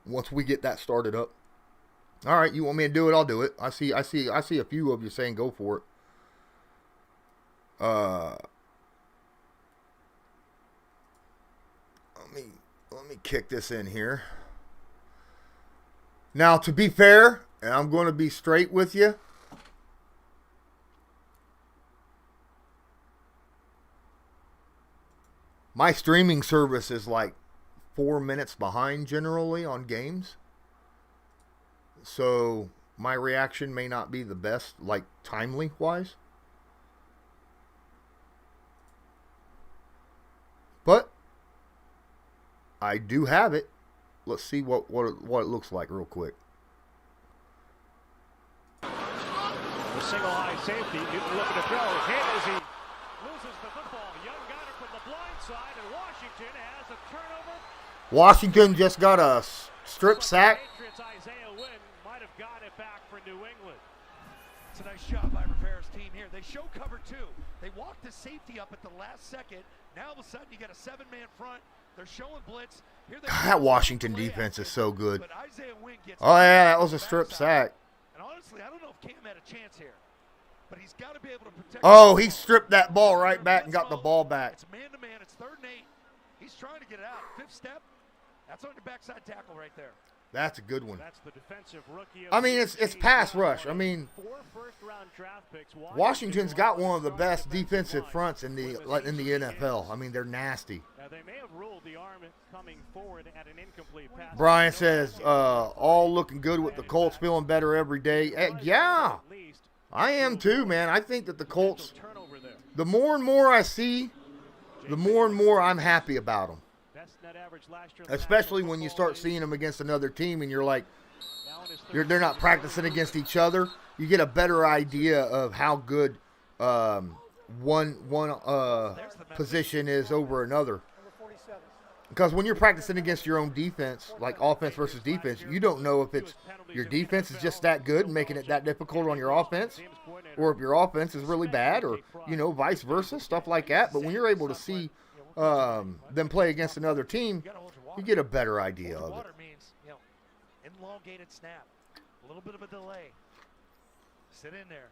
S2: once we get that started up. All right, you want me to do it? I'll do it. I see a few of you saying go for it. Let me kick this in here. Now, to be fair, and I'm going to be straight with you, my streaming service is like 4 minutes behind generally on games. So my reaction may not be the best, like timely wise. But I do have it. Let's see what it looks like real quick.
S4: The single high safety, Newton looking to throw. Hit as he loses the football. Young got it from the blind side, and Washington has a turnover.
S2: Washington just got a strip sack.
S4: Might have got it back for New England.
S5: It's a nice job by Rivera's team here. They show cover two. They walk the safety up at the last second. Now all of a sudden you got a 7-man front. They're showing blitz. Here they
S2: That Washington defense is so good.
S5: But Isaiah Wynn gets
S2: Oh yeah, that was a strip sack.
S5: And honestly, I don't know if Cam had a chance here. But he's got to be able to protect.
S2: Oh, he stripped that ball right back and got the ball back.
S5: It's man to man. It's 3rd and 8. He's trying to get it out. 5th step. That's on your backside tackle right there.
S2: That's a good one.
S4: That's the defensive rookie of
S2: I mean, it's pass rush. I mean,
S4: 4 first-round draft picks.
S2: Washington's got one of the best defensive fronts in the NFL. I mean, they're nasty.
S4: Now, they may have ruled the arm coming forward at an incomplete pass.
S2: Brian says, all looking good with the Colts, feeling better every day. Yeah, I am too, man. I think that the Colts, the more and more I see, the more and more I'm happy about them. Especially when you start seeing them against another team and you're like, they're not practicing against each other. You get a better idea of how good one position is over another. Because when you're practicing against your own defense, like offense versus defense, you don't know if it's your defense is just that good and making it that difficult on your offense, or if your offense is really bad, or, you know, vice versa, stuff like that. But when you're able to see them play against another team, you get a better idea of it.
S5: Means, you know, elongated snap, a little bit of a delay. Sit in there.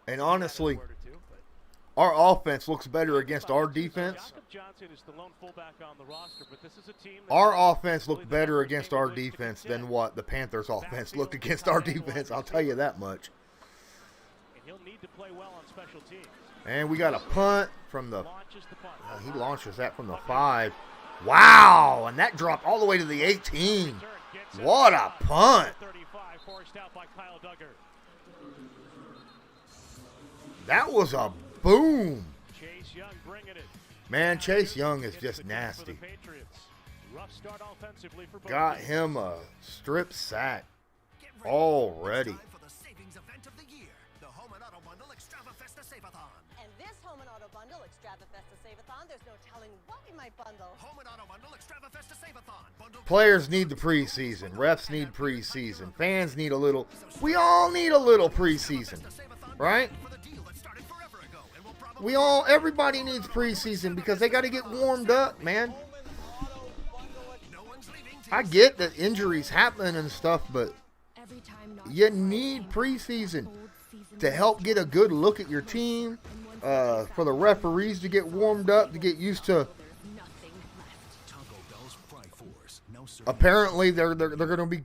S2: And honestly,
S4: Word or two, but
S2: our offense looks better against our defense.
S4: Jakob Johnson is the lone fullback on the roster, but this is a team that
S2: Our offense looked better against our defense than what the Panthers' offense looked against our defense. I'll tell you that much.
S4: and he'll need to play well on special teams.
S2: And we got a punt from the
S4: Launches the punt.
S2: he launches that from the 5. Wow, and that dropped all the way to the 18. What a punt.
S4: 35 forced out by Kyle Duggar.
S2: That was a boom.
S4: Chase Young bringing it.
S2: Man, Chase Young is
S4: Into
S2: just
S4: the 10 for
S2: nasty.
S4: the Patriots. Rough start offensively for both
S2: Got
S4: teams.
S2: him a strip sack already.
S6: For the savings event of the year, the Home and Auto Bundle Extravafesta Save-a-thon.
S7: And this Home and Auto Bundle Extravafesta Save-a-thon, there's no telling what we might bundle.
S6: Home and Auto Bundle Extravafesta Save-a-thon. Bundle
S2: Players need the preseason. Refs need preseason. Fans need a little. We all need a little preseason, right?
S6: for the deal that started forever ago and will probably
S2: Everybody needs preseason because they got to get warmed up, man.
S6: no one's leaving.
S2: I get that injuries happen and stuff, but you need preseason to help get a good look at your team, for the referees to get warmed up, to get used to.
S6: Taco Bell's Fry Force. No sir.
S2: Apparently, they're going to be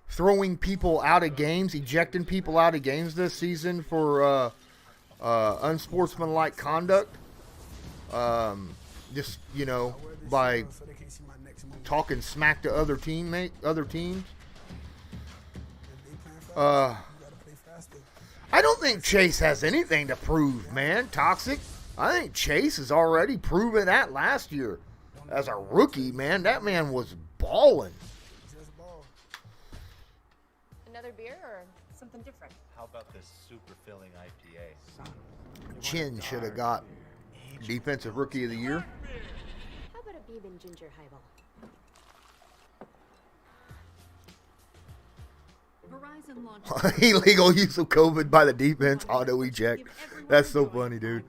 S2: throwing people out of games, ejecting people out of games this season for unsportsmanlike conduct. Just by talking smack to other teams. I don't think Chase has anything to prove, man. Toxic. I think Chase has already proven that last year as a rookie, man. That man was balling.
S7: Another beer or something different?
S8: How about this super filling IPA?
S2: Chin should have got Defensive Rookie of the Year.
S7: How about a Beeben ginger highball?
S9: Verizon launched
S2: Illegal use of COVID by the defense. Auto eject. That's so funny, dude.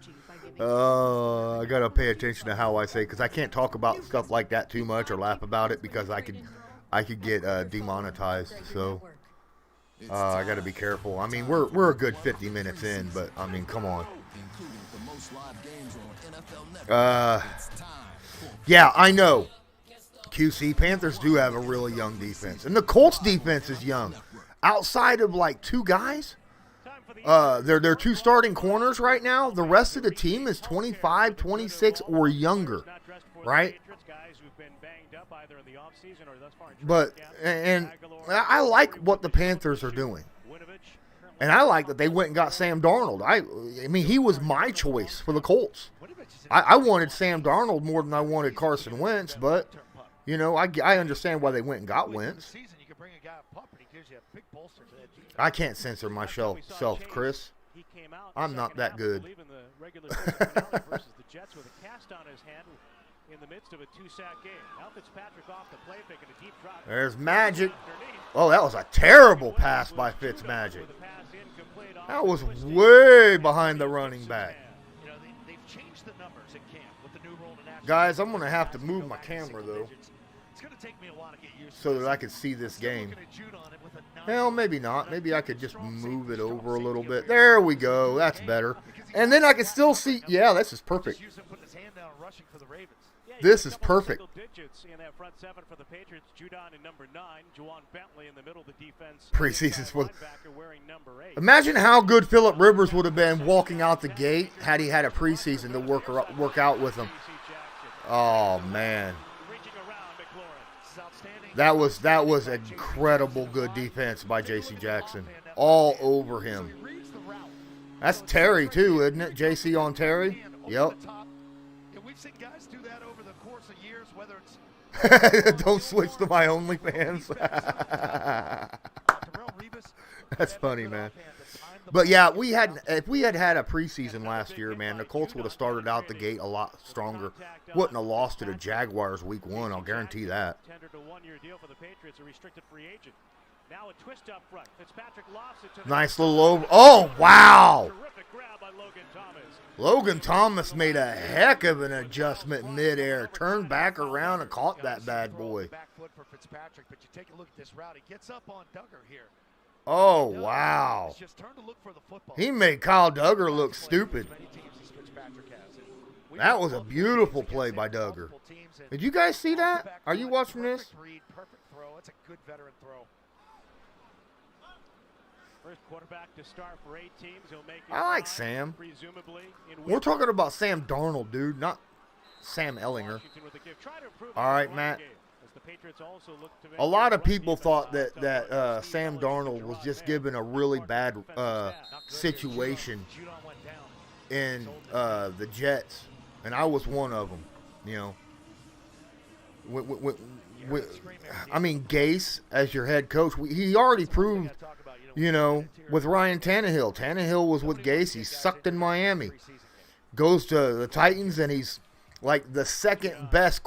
S2: I gotta pay attention to how I say, because I can't talk about stuff like that too much or laugh about it because I could get demonetized. So I gotta be careful. I mean, we're a good 50 minutes in, but I mean, come on. Yeah, I know. QC Panthers do have a really young defense, and the Colts defense is young. Outside of like 2 guys, they're 2 starting corners right now. The rest of the team is 25, 26 or younger, right? But and I like what the Panthers are doing, and I like that they went and got Sam Darnold. I mean, he was my choice for the Colts. I wanted Sam Darnold more than I wanted Carson Wentz, but I understand why they went and got Wentz. I can't censor myself, Chris. I'm not that good. There's Magic. Oh, that was a terrible pass by Fitzmagic. That was way behind the running back. Guys, I'm going to have to move my camera, though, so that I can see this game. Hell, maybe not. Maybe I could just move it over a little bit. There we go. That's better. And then I can still see. Yeah, this is perfect. This is perfect. Preseason's for. Imagine how good Phillip Rivers would have been walking out the gate had he had a preseason to work out with him. Oh man, that was incredible good defense by J.C. Jackson, all over him. That's Terry too, isn't it? J.C. on Terry. Yep.
S5: We've seen guys do that over the course of years, whether it's
S2: Don't switch to my OnlyFans. That's funny, man. But yeah, if we had had a preseason last year, man, the Colts would have started out the gate a lot stronger. Wouldn't have lost to the Jaguars week 1, I'll guarantee that. Nice little over. Oh, wow. Logan Thomas made a heck of an adjustment midair. Turned back around and caught that bad boy.
S5: Back foot for Fitzpatrick, but you take a look at this route. He gets up on Duggar here.
S2: Oh, wow.
S5: Just turn to look for the football.
S2: He made Kyle Duggar look stupid. That was a beautiful play by Duggar. Did you guys see that? Are you watching this?
S5: Perfect read, perfect throw. It's a good veteran throw.
S4: First quarterback to start for 8 teams. He'll make
S2: I like Sam.
S4: presumably in
S2: We're talking about Sam Darnold, dude, not Sam Ellinger.
S4: Washington with the gift. Try to improve
S2: All right,
S4: the
S2: Matt.
S4: game, as the Patriots also look to make
S2: A lot of
S4: the run
S2: people
S4: defense
S2: thought
S4: side
S2: that Sam Darnold was just given a really bad situation
S5: Judon went down.
S2: in the Jets, and I was one of them. You know, I mean, Gase as your head coach, he already proved, you know, with Ryan Tannehill. Tannehill was with Gase. He sucked in Miami. Goes to the Titans, and he's like the second best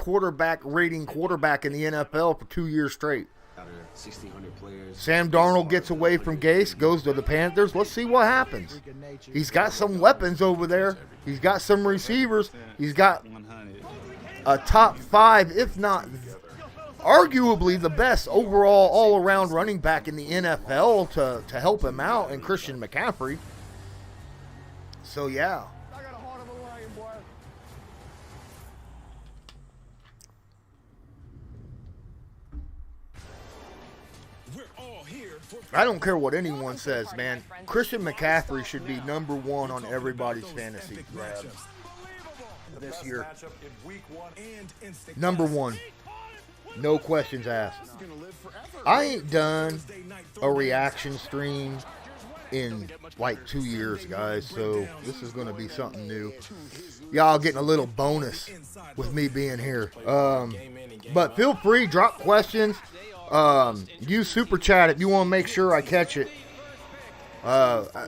S2: rating quarterback in the NFL for 2 years straight. Sam Darnold gets away from Gase, goes to the Panthers. Let's see what happens. He's got some weapons over there. He's got some receivers. He's got a top 5, if not arguably the best overall all-around running back in the NFL to help him out, and Christian McCaffrey. So, yeah. I don't care what anyone says, man. Christian McCaffrey should be number 1 on everybody's fantasy grabs this year. Number 1. No questions asked. I ain't done a reaction stream in like 2 years, guys, so this is going to be something new. Y'all getting a little bonus with me being here. But feel free, drop questions. Use Super Chat if you want to make sure I catch it.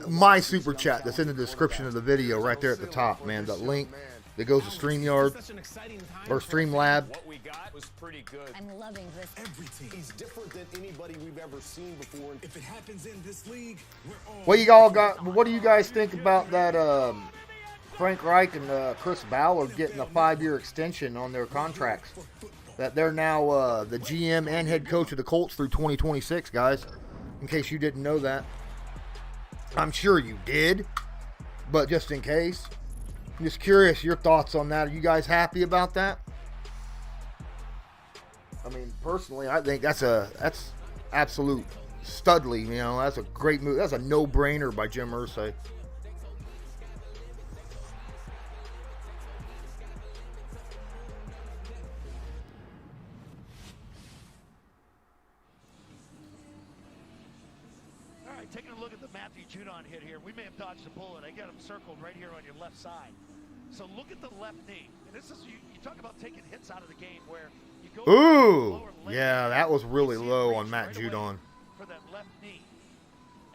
S2: My Super Chat that's in the description of the video right there at the top, man. The link that goes to StreamYard or Streamlab.
S10: What we got was pretty good.
S7: I'm loving this.
S6: Every team is different than anybody we've ever seen before. If it happens in this league, we're all
S2: What do you guys think about that Frank Reich and Chris Ballard getting a 5-year extension on their contracts? That they're now the GM and head coach of the Colts through 2026, guys. In case you didn't know that. I'm sure you did, but just in case. I'm just curious your thoughts on that. Are you guys happy about that? I mean, personally, I think that's absolute studly. You know, that's a great move. That's a no-brainer by Jim Irsay.
S5: Taking a look at the Matthew Judon hit here, we may have dodged a bullet. I got him circled right here on your left side. So look at the left knee. And this is, you talk about taking hits out of the game where you go.
S2: Ooh, yeah, that was really low on Matt Judon.
S5: For that left knee.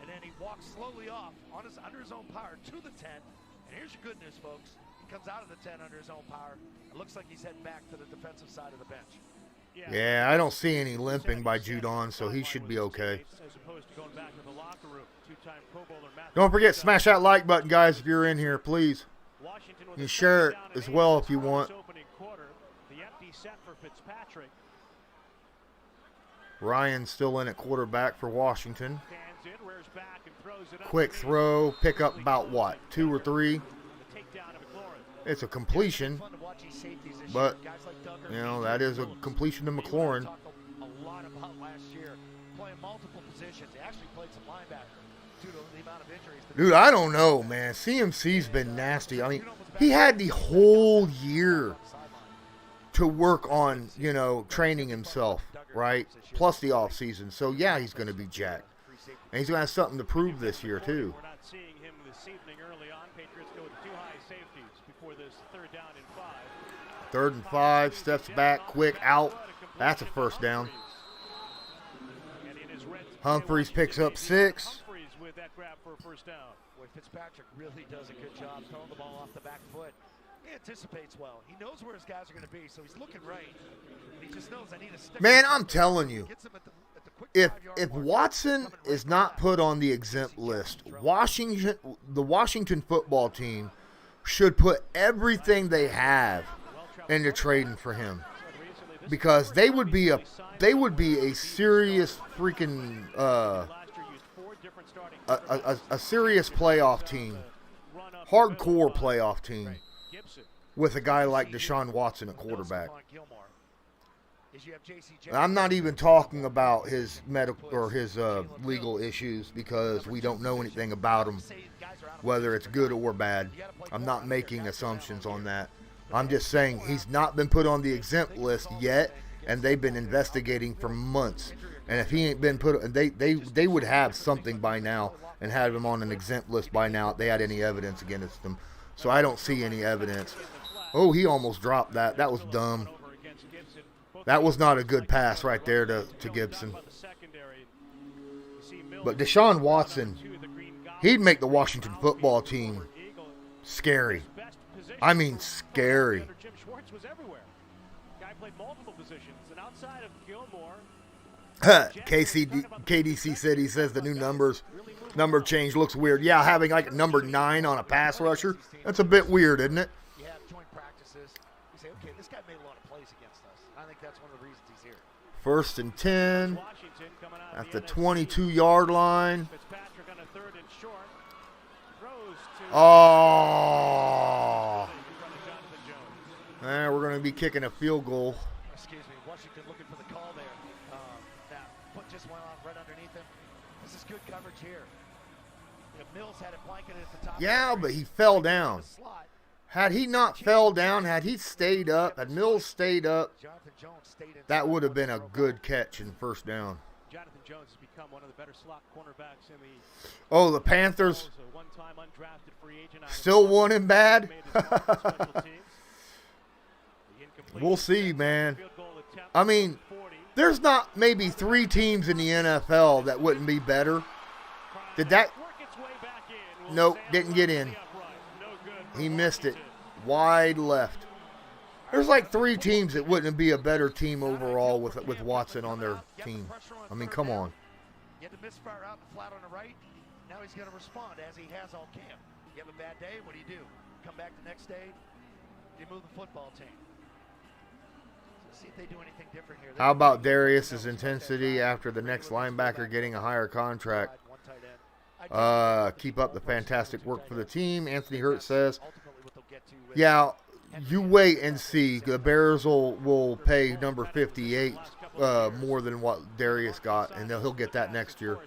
S5: And then he walks slowly off under his own power to the 10. And here's your good news, folks. He comes out of the 10 under his own power. It looks like he's heading back to the defensive side of the bench.
S2: Yeah, I don't see any limping by Judon, so he should be okay. Don't forget, smash that like button, guys, if you're in here, please. You can share it as well if you want. Ryan's still in at quarterback for Washington. Quick throw, pick up about what, 2 or 3? It's a completion, but, you know, that is a completion to McLaurin.
S5: A lot about last year, playing multiple positions. He actually played some linebacker due to the amount of injuries.
S2: Dude, I don't know, man. CMC's been nasty. I mean, he had the whole year to work on, you know, training himself, right? Plus the offseason. So, yeah, he's going to be jacked. And he's going to have something to prove this year, too.
S4: We're not seeing him this evening early on. Patriots go with 2 high safeties before this 3rd down and 5.
S2: 3rd and 5, steps back, quick, out. That's a first down. Humphreys picks up 6.
S4: Humphreys with that grab for a first down.
S5: Boy, Fitzpatrick really does a good job throwing the ball off the back foot. He anticipates well. He knows where his guys are going to be, so he's looking right. He just knows I need to stick.
S2: Man, I'm telling you,
S5: Gets him at the quick
S2: if
S5: 5-yard mark.
S2: Watson is not put on the exempt list, the Washington football team should put everything they have into trading for him, because they would be a serious freaking a serious playoff team, hardcore playoff team, with a guy like Deshaun Watson at quarterback. I'm not even talking about his medical or his legal issues because we don't know anything about him, whether it's good or bad. I'm not making assumptions on that. I'm just saying he's not been put on the exempt list yet, and they've been investigating for months. And if he ain't been put, they would have something by now and have him on an exempt list by now if they had any evidence against him. So I don't see any evidence. Oh, he almost dropped that. That was dumb. That was not a good pass right there to Gibson. But Deshaun Watson, he'd make the Washington football team scary. I mean, scary. KDC said he says the new number change looks weird. Yeah, having like number 9 on a pass rusher, that's a bit weird, isn't it?
S5: You have joint practices. You say, okay, this guy made a lot of plays against us. I think that's one of the reasons he's here.
S2: 1st and 10 at the 22-yard line. Oh. We're going to be kicking a field goal.
S5: Excuse me, Washington looking for the call there. That foot just went on right underneath him. This is good coverage here. Mills had it blanketed at the top.
S2: Yeah, but he fell down. Had he not fell down, had he stayed up, had Mills stayed up, that would have been a good catch and first down.
S4: Jonathan Jones has become one of the better slot cornerbacks in the.
S2: Oh, the Panthers still won him bad. We'll see, man. I mean, there's not maybe 3 teams in the NFL that wouldn't be better. Did that? Nope, didn't get in. He missed it. Wide left. There's like 3 teams that wouldn't be a better team overall with Watson on their team. I mean, come on.
S5: You had the misfire out and flat on the right. Now he's going to respond as he has all camp. You have a bad day, what do? Come back the next day, you move the football team. See if they do anything different here.
S2: How about Darius's intensity after the next linebacker getting a higher contract? Keep up the fantastic work for the team. Anthony Hurt says, yeah, you wait and see. The Bears will pay number 58 more than what Darius got, and he'll get that next year.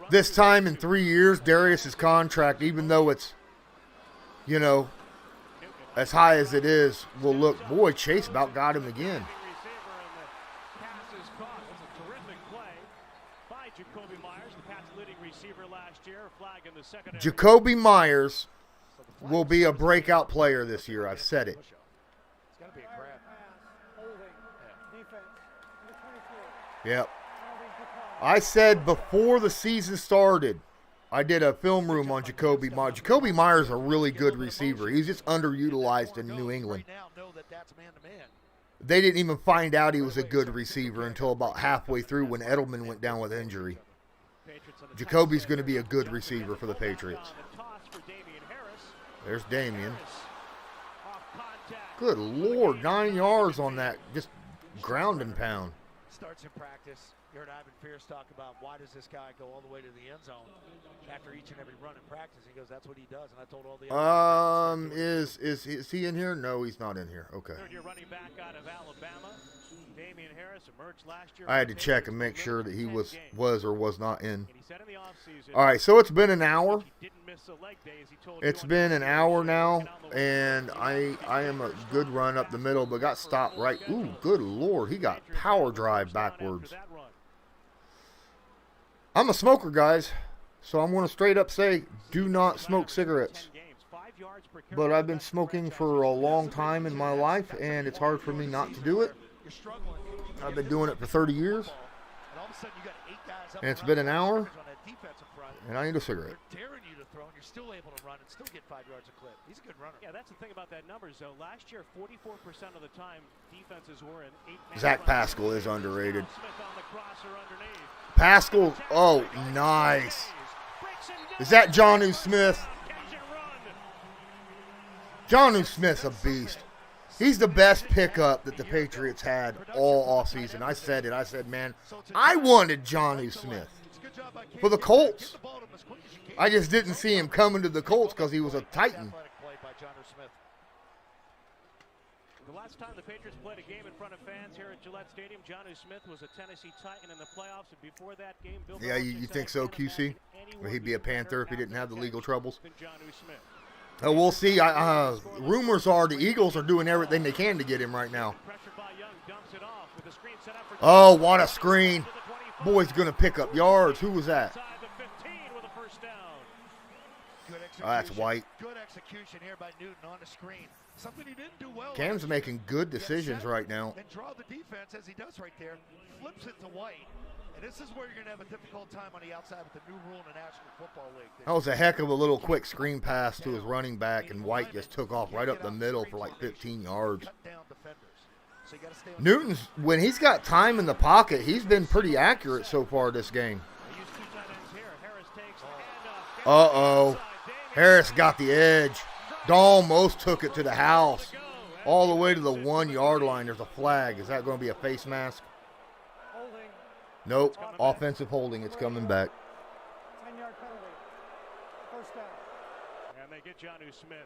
S2: This time in 3 years, Darius's contract, even though it's, as high as it is, will look, boy, Chase about got him again. Jacoby Myers will be a breakout player this year. I've said it. Yep. I said before the season started, I did a film room on Jacoby Myers. Jacoby Myers is a really good receiver. He's just underutilized in New England. They didn't even find out he was a good receiver until about halfway through when Edelman went down with injury. Jacoby's going to be a good receiver for the Patriots. There's Damian. Good Lord, 9 yards on that, just ground and pound.
S5: Starts in practice. You heard Ivan Fierce talk about why does this guy go all the way to the end zone after each and every run in practice. He goes, that's what he does. And I told all the other
S2: is he in here? No, he's not in here. Okay.
S4: Third-year running back out of Alabama, Damian Harris emerged last year.
S2: I had to check and make sure that he was or was not in. All right, so it's been an hour. It's been an hour now, and I am a good run up the middle, but got stopped right. Ooh, good Lord, he got power drive backwards. I'm a smoker, guys, so I'm going to straight up say do not smoke cigarettes. But I've been smoking for a long time in my life, and it's hard for me not to do it. I've been doing it for 30 years, and it's been an hour, and I need a cigarette.
S5: You're still able to run and still get 5 yards a clip. He's a good runner.
S4: Yeah, that's the thing about that numbers, though. Last year, 44% of the time, defenses were in 8.
S2: Zach Pascal is underrated. Pascal, oh, nice. Is that Jonnu Smith? Jonnu Smith's a beast. He's the best pickup that the Patriots had all offseason. I said it. I said, man, I wanted Jonnu Smith for the Colts. I just didn't see him coming to the Colts because he was a Titan.
S4: The last time the Patriots played a game in front of fans here at Gillette Stadium, Jonnu Smith was a Tennessee Titan in the playoffs. And before that game, Bill
S2: Yeah, you think so, QC? Or he'd be a Panther if he didn't have the legal troubles? We'll see. Rumors are the Eagles are doing everything they can to get him right now. Oh, what a screen. Boy's going to pick up yards. Who was that? Oh, that's White.
S5: Good execution here by Newton on the screen. Something he didn't do well.
S2: Cam's making good decisions right now.
S5: And draw the defense as he does right there. Flips it to White. And this is where you're going to have a difficult time on the outside with the new rule in the National Football League.
S2: That was a heck of a little quick screen pass to his running back, and White just took off right up the middle for like 15 yards. Newton's, when he's got time in the pocket, he's been pretty accurate so far this game. Uh-oh. Harris got the edge. Almost took it to the house. All the way to the 1 yard line. There's a flag. Is that going to be a face mask? Nope. Offensive holding. It's coming back.
S4: 10-yard penalty. First down. And they get Jonnu Smith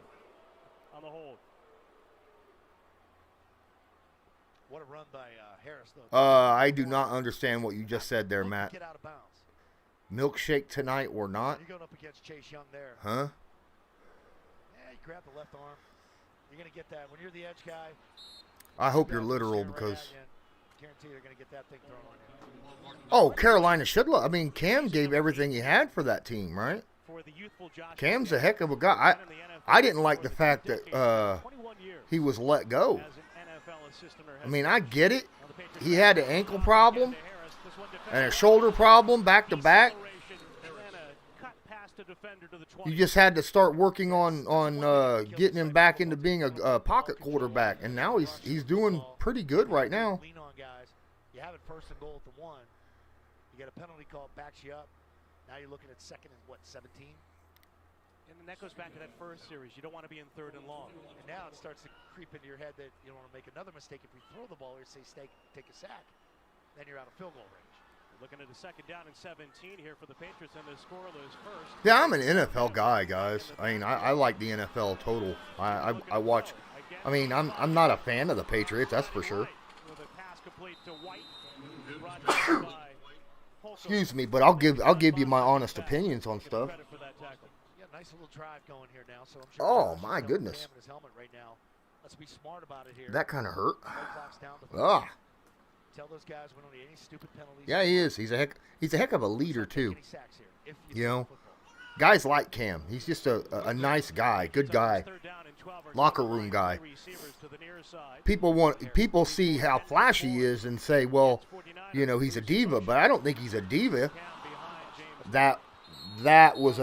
S4: on the hold.
S5: What a run by Harris, though.
S2: I do not understand what you just said there, Matt.
S5: Get out of bounds.
S2: Milkshake tonight or not?
S5: You're going up against Chase Young there.
S2: Huh?
S5: Yeah, you grab the left arm. You're going to get that. When you're the edge guy.
S2: I hope you're literal because.
S5: Guarantee they're going to get that thing thrown on you.
S2: Oh, Carolina should love. I mean, Cam gave everything he had for that team, right? Cam's a heck of a guy. I didn't like the fact that he was let go. I mean, I get it. He had an ankle problem and a shoulder problem back to back. You just had to start working on getting him back into being a pocket quarterback, and now he's doing pretty good right now.
S5: Lean on guys. You have it first and goal at the 1. You get a penalty call, backs you up. Now you're looking at second and 17?
S4: And then that goes back to that first series. You don't want to be in third and long.
S5: And now it starts to creep into your head that you don't want to make another mistake if you throw the ball or say take a sack. Then you're out of field goal range.
S4: Looking at a second down and 17 here for the Patriots and the scoreless first.
S2: Yeah, I'm an NFL guy, guys. I mean, I like the NFL total. I watch. I mean, I'm not a fan of the Patriots, that's for sure. Excuse me, but I'll give you my honest opinions on stuff.
S5: Yeah, nice little drive going here now. So I'm sure
S2: oh my goodness.
S5: his helmet right now. Let's be smart about it here.
S2: That kind of hurt.
S5: Ah. Tell those guys we don't need any stupid penalties.
S2: Yeah, he is. He's a heck of a leader too. You know, guys like Cam. He's just a nice guy, good guy, locker room guy. People see how flashy he is and say, well, you know, he's a diva, but I don't think he's a diva. That pass was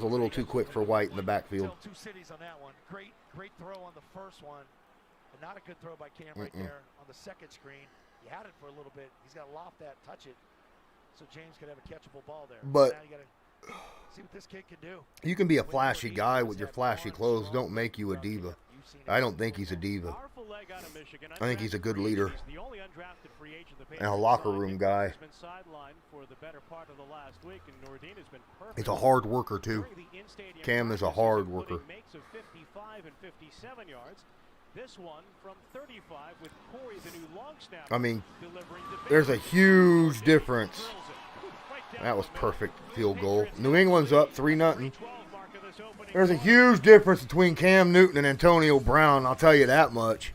S2: a little too quick for White in the backfield.
S5: Two cities on that one. Great throw on the first one, and not a good throw by Cam right there on the second screen. He had it for a little bit. He's got to loft that, touch it, so James could have a catchable ball there.
S2: But
S5: now you got to see what this kid can do.
S2: You can be a flashy guy with your flashy clothes. Don't make you a diva. I don't think he's a diva. I think he's a good leader and a locker room guy. He's a hard worker too. Cam is a hard worker.
S4: This one from 35 with Corey, the new long snapper.
S2: I mean, there's a huge difference. That was perfect field goal. New England's up 3-0. There's a huge difference between Cam Newton and Antonio Brown, I'll tell you that much.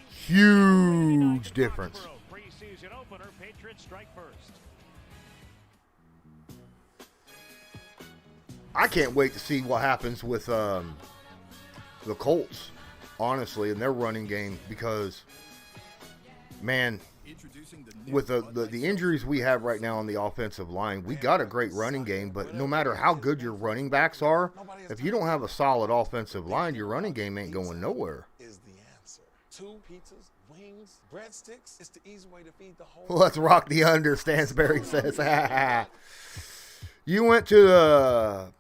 S2: Huge difference.
S4: Preseason opener, Patriots strike first.
S2: I can't wait to see what happens with the Colts. Honestly, in their running game, because, man, with the injuries we have right now on the offensive line, we got a great running game, but no matter how good your running backs are, if you don't have a solid offensive line, your running game ain't going nowhere.
S6: Is the answer. 2 pizzas, wings, breadsticks. It's the easy way to feed the whole.
S2: Let's rock the under, Stansberry says. You went to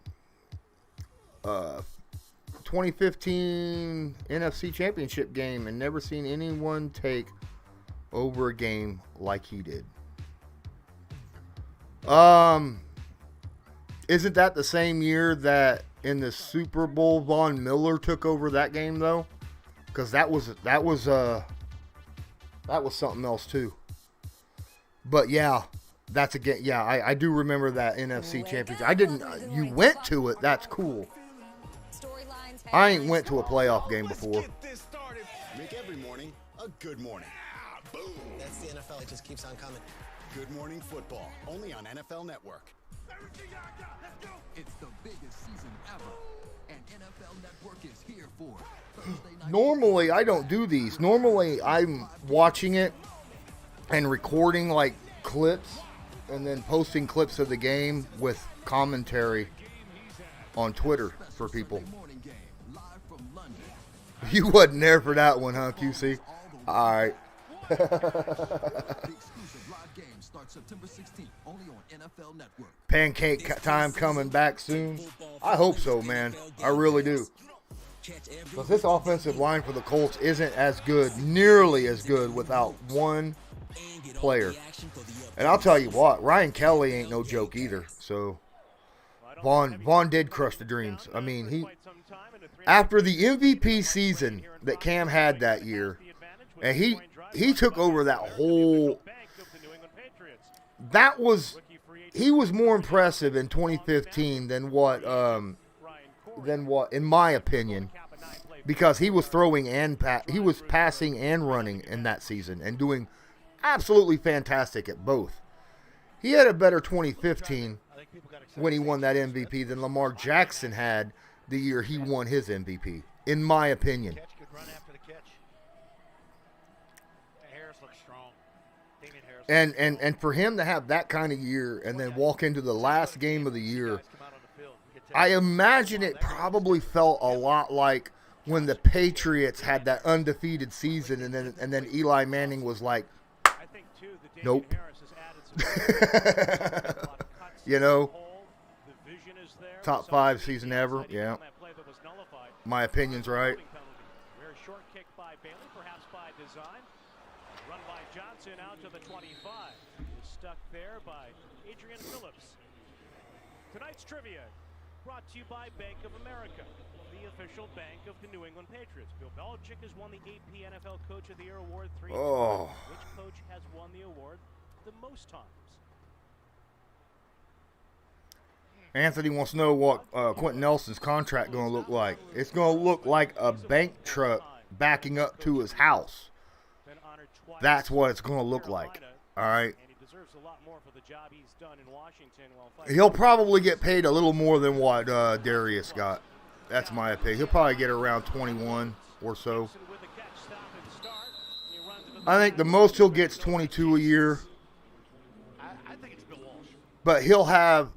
S2: 2015 NFC Championship game and never seen anyone take over a game like he did. Isn't that the same year that in the Super Bowl Von Miller took over that game though? Because that was something else too. But yeah, that's again. Yeah, I do remember that NFC Championship. I didn't. You went to it. That's cool. I ain't went to a playoff game before.
S6: Make every morning a good morning. Boom.
S10: That's the NFL. It just keeps on coming.
S6: Good Morning Football, only on NFL Network.
S11: It's the biggest season ever, and NFL Network is here for Thursday night.
S2: Normally, I don't do these. Normally, I'm watching it and recording like clips and then posting clips of the game with commentary on Twitter for people. You wasn't there for that one, huh, QC? All right.
S11: September 16th, only on NFL Network.
S2: Pancake time coming back soon. I hope so, man. I really do. But this offensive line for the Colts isn't as good, nearly as good, without one player. And I'll tell you what, Ryan Kelly ain't no joke either. So Vaughn did crush the dreams. I mean, after the MVP season that Cam had that year, and he took over that whole. He was more impressive in 2015 than what, in my opinion, because he was throwing and he was passing and running in that season and doing absolutely fantastic at both. He had a better 2015 when he won that MVP than Lamar Jackson had the year he won his MVP, in my opinion. And for him to have that kind of year and then walk into the last game of the year, I imagine it probably felt a lot like when the Patriots had that undefeated season and then Eli Manning was like, nope. You know, top 5 season ever. Yeah. My opinion's right.
S4: Short kick by Bailey, perhaps by design. Run by Johnson out to the 25. Is stuck there by Adrian Phillips. Tonight's trivia brought to you by Bank of America, the official bank of the New England Patriots. Bill Belichick has won the AP NFL Coach of the Year award 3 times.
S2: Oh.
S4: Which coach has won the award the most times?
S2: Anthony wants to know what Quentin Nelson's contract going to look like. It's going to look like a bank truck backing up to his house. That's what it's going to look like. All right. He'll probably get paid a little more than what Darius got. That's my opinion. He'll probably get around 21 or so. I think the most he'll get is 22 a year. But he'll have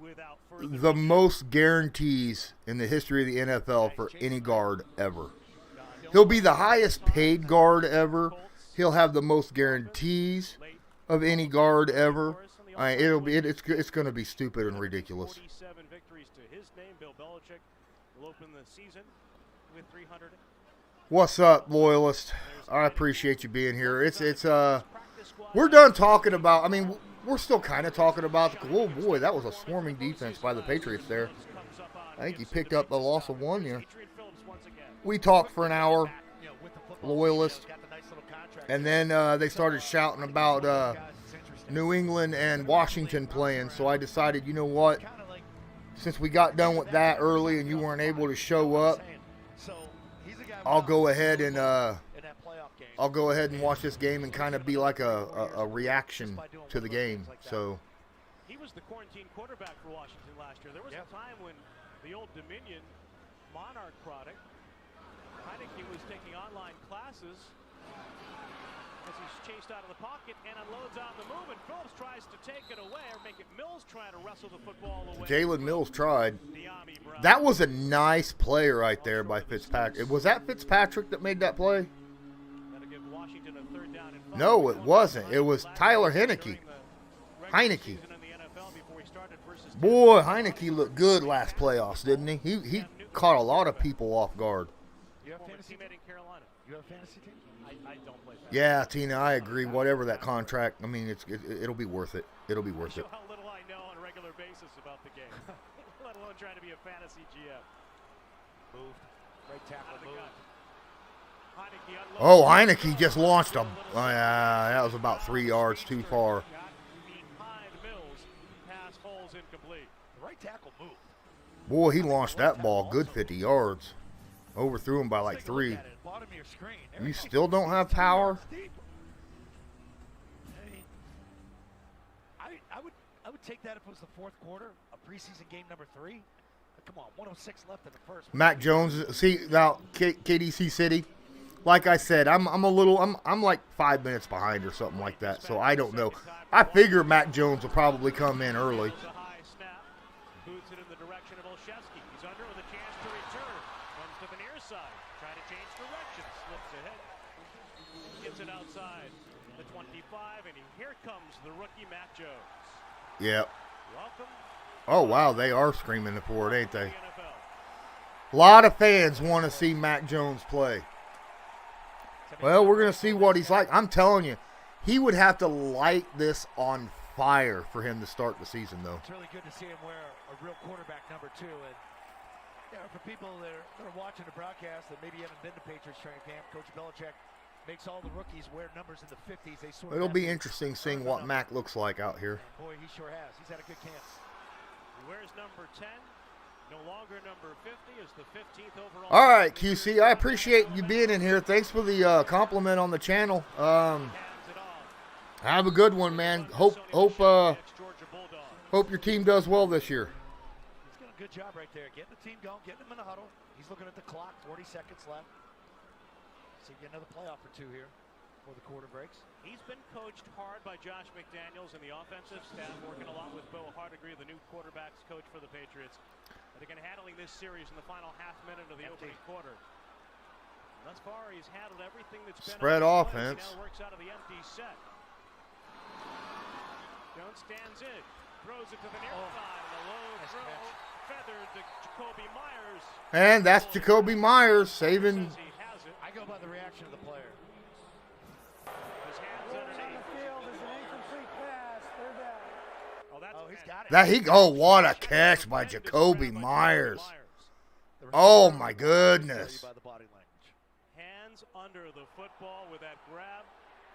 S2: the most guarantees in the history of the NFL for any guard ever. He'll be the highest paid guard ever. He'll have the most guarantees of any guard ever. It's going to be stupid and ridiculous.
S4: 47 victories to his name. Bill Belichick will open the season with 300.
S2: What's up, Loyalist? I appreciate you being here. We're done talking about. I mean, we're still kind of talking about the. Oh boy, that was a swarming defense by the Patriots there. I think he picked up a loss of 1 there. We talked for an hour, Loyalist, and then they started shouting about New England and Washington playing. So I decided, you know what? Since we got done with that early and you weren't able to show up, I'll go ahead and watch this game and kind of be like a reaction to the game. So
S4: he was the quarantine quarterback for Washington last year. There was a time when the Old Dominion Monarch product, Heineke was taking online classes as he's chased out of the pocket and unloads on the move, and Phillips tries to take it away or make it Mills trying to wrestle the football away.
S2: Jalen Mills tried. That was a nice play right there by Fitzpatrick. Was that Fitzpatrick that made that play? No, it wasn't. It was Tyler Heineke. Boy, Heineke looked good last playoffs, didn't he? caught a lot of people off guard.
S5: You have fantasy team in Carolina. You have a fantasy team?
S4: I don't play fantasy.
S2: Yeah, Tina, I agree. Whatever that contract, I mean, it'll be worth it. It'll be worth it.
S4: Show how little I know on a regular basis about the game, let alone trying to be a fantasy GM.
S5: Moved. Right tackle moved.
S2: Oh, Heineke just launched a. That was about 3 yards too far.
S4: Behind Mills, pass falls incomplete.
S5: The right tackle moved.
S2: Boy, he launched that ball good 50 yards. Overthrew him by like 3. You still don't have power?
S5: I would take that if it was the fourth quarter, a preseason game number 3. Come on, 106 left in the first.
S2: Mac Jones, see now KDC City. Like I said, I'm like 5 minutes behind or something like that. So I don't know. I figure Mac Jones will probably come in early.
S4: Boots it in the direction of Olszewski. He's under with a chance to return. Comes to the near side. Trying to change direction. Slips ahead. Gets it outside the 25. And here comes the rookie, Matt Jones.
S2: Yep.
S4: Welcome.
S2: Oh, wow. They are screaming for it, ain't they? A lot of fans want to see Mac Jones play. Well, we're going to see what he's like. I'm telling you, he would have to light this on fire for him to start the season, though.
S5: It's really good to see him wear a real quarterback number 2. And for people that are watching the broadcast that maybe haven't been to Patriots training camp, Coach Belichick makes all the rookies wear numbers in the 50s. They sort
S2: It'll be interesting seeing what Mac looks like out here.
S5: Boy, he sure has. He's had a good camp.
S4: He wears number 10. No longer number 50 is the 15th overall.
S2: All right, QC, I appreciate you being in here. Thanks for the compliment on the channel. Have a good one, man. Hope your team does well this year.
S5: He's got a good job right there. Getting the team going, getting them in the huddle. He's looking at the clock, 40 seconds left. See, get another playoff or 2 here before the quarter breaks.
S4: He's been coached hard by Josh McDaniels and the offensive staff, working a lot with Bo Hardegree, the new quarterbacks coach for the Patriots. And again, handling this series in the final half minute of the opening quarter. Thus far, he's handled everything that's been
S2: spread offense.
S4: He now works out of the empty set. Jones stands in, throws it to the near side, and a low throw feathered to Jacoby Myers.
S2: And that's Jacoby Myers saving.
S5: I go by the reaction of the player.
S4: His hands underneath.
S1: Field is an incomplete pass. They're down.
S5: He's got it.
S2: What a catch by Jacoby Myers. Oh my goodness.
S4: Hands under the football with that grab.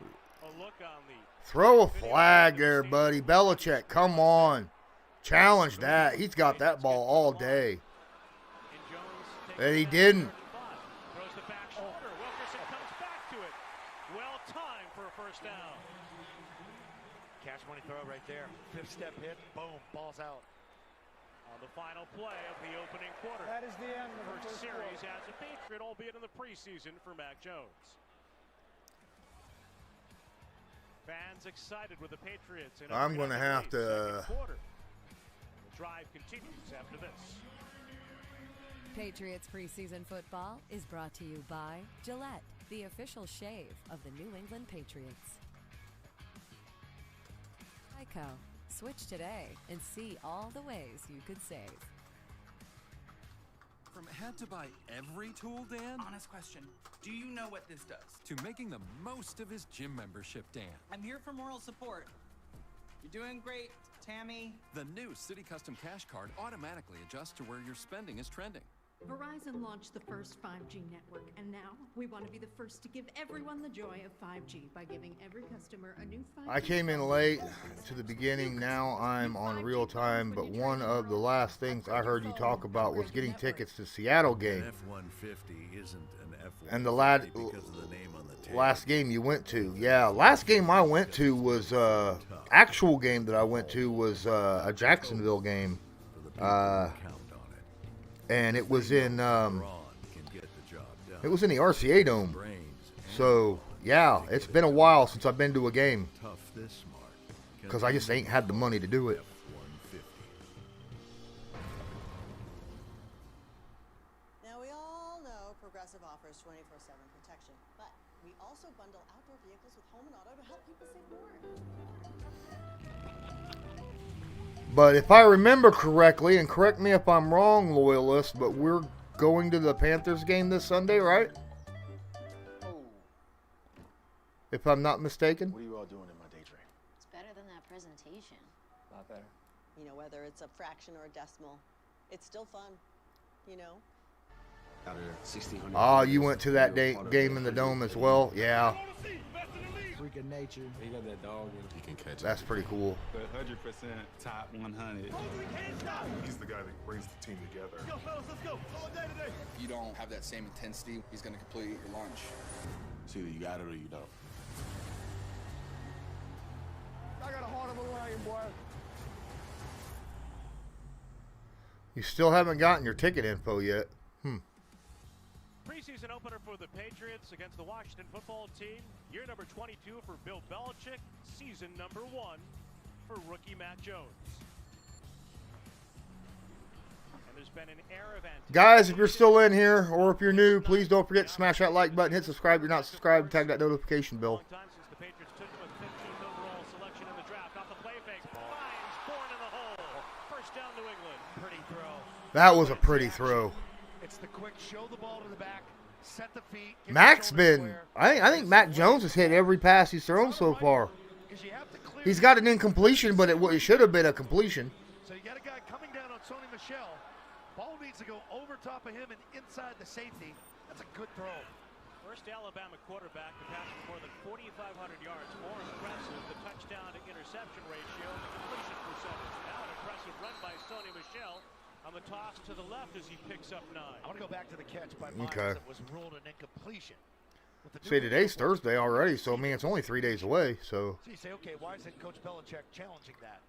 S4: A look on the
S2: Throw a flag there, buddy. Belichick, come on. Challenge that. He's got that ball all day. And he didn't.
S4: Throws the back shoulder. Wilkerson comes back to it. Well timed for a first down.
S5: Catch money throw right there. 5th step hit. Boom. Ball's out.
S4: On the final play of the opening quarter.
S1: That is the end of the
S4: first series as a Patriot, albeit in the preseason for Mac Jones. Fans excited with the Patriots.
S2: I'm going to have to.
S4: The drive continues after this.
S12: Patriots preseason football is brought to you by Gillette, the official shave of the New England Patriots. Geico. Switch today and see all the ways you could save.
S11: From had to buy every tool, Dan?
S13: Honest question. Do you know what this does?
S11: To making the most of his gym membership, Dan.
S13: I'm here for moral support. You're doing great, Tammy.
S11: The new City Custom Cash Card automatically adjusts to where your spending is trending.
S9: Verizon launched the first 5G network, and now we want to be the first to give everyone the joy of 5G by giving every customer a new 5G.
S2: I came in late to the beginning. Now I'm on real time, but one of the last things I heard you talk about was getting tickets to Seattle game.
S14: F-150 isn't an F-150
S2: and the
S14: because of the name on the tail.
S2: last game you went to. Yeah, last game I went to was actual game that I went to was a Jacksonville game. And it was in the RCA Dome. So yeah, it's been a while since I've been to a game because I just ain't had the money to do it.
S7: Now we all know Progressive offers 24/7 protection, but we also bundle outdoor vehicles with home and auto to help people save more.
S2: But if I remember correctly, and correct me if I'm wrong, Loyalist, but we're going to the Panthers game this Sunday, right? If I'm not mistaken.
S15: What are you all doing in my day trade?
S16: It's better than that presentation.
S15: A lot better.
S7: You know, whether it's a fraction or a decimal, it's still fun, you know?
S15: Out of 1,600.
S2: Oh, you went to that game in the Dome as well? Yeah.
S1: Freak of nature.
S15: He got that dog and he can catch it.
S2: That's pretty cool.
S17: 100% top 100.
S18: He's the guy that brings the team together.
S5: Let's go, fellas, let's go. All day today.
S19: If you don't have that same intensity, he's going to completely eat your lunch.
S15: So either you got it or you don't.
S5: I got a heart of a lion, boy.
S2: You still haven't gotten your ticket info yet.
S4: Preseason opener for the Patriots against the Washington football team. Year number 22 for Bill Belichick. Season number 1 for rookie Mac Jones. And there's been an air of anticipation.
S2: Guys, if you're still in here or if you're new, please don't forget to smash that like button, hit subscribe if you're not subscribed, tag that notification bell.
S4: Time since the Patriots took him with 15th overall selection in the draft. Off the play fake. Finds Bourne in the hole. First down New England.
S5: Pretty throw.
S2: That was a pretty throw.
S5: It's the quick show the ball to the back, set the feet.
S2: Mac's been, I think Mac Jones has hit every pass he's thrown so far. He's got an incompletion, but it should have been a completion.
S5: So you got a guy coming down on Sony Michel. Ball needs to go over top of him and inside the safety. That's a good throw.
S4: First Alabama quarterback to pass for more than 4,500 yards. More impressive, the touchdown to interception ratio, the completion percentage. Now an impressive run by Sony Michel. On the toss to the left as he picks up 9.
S5: I want to go back to the catch by Myers
S2: Okay.
S5: that was ruled an incompletion.
S2: See, today's Thursday already, so I mean it's only 3 days away. So
S5: you say, okay, why isn't Coach Belichick challenging that?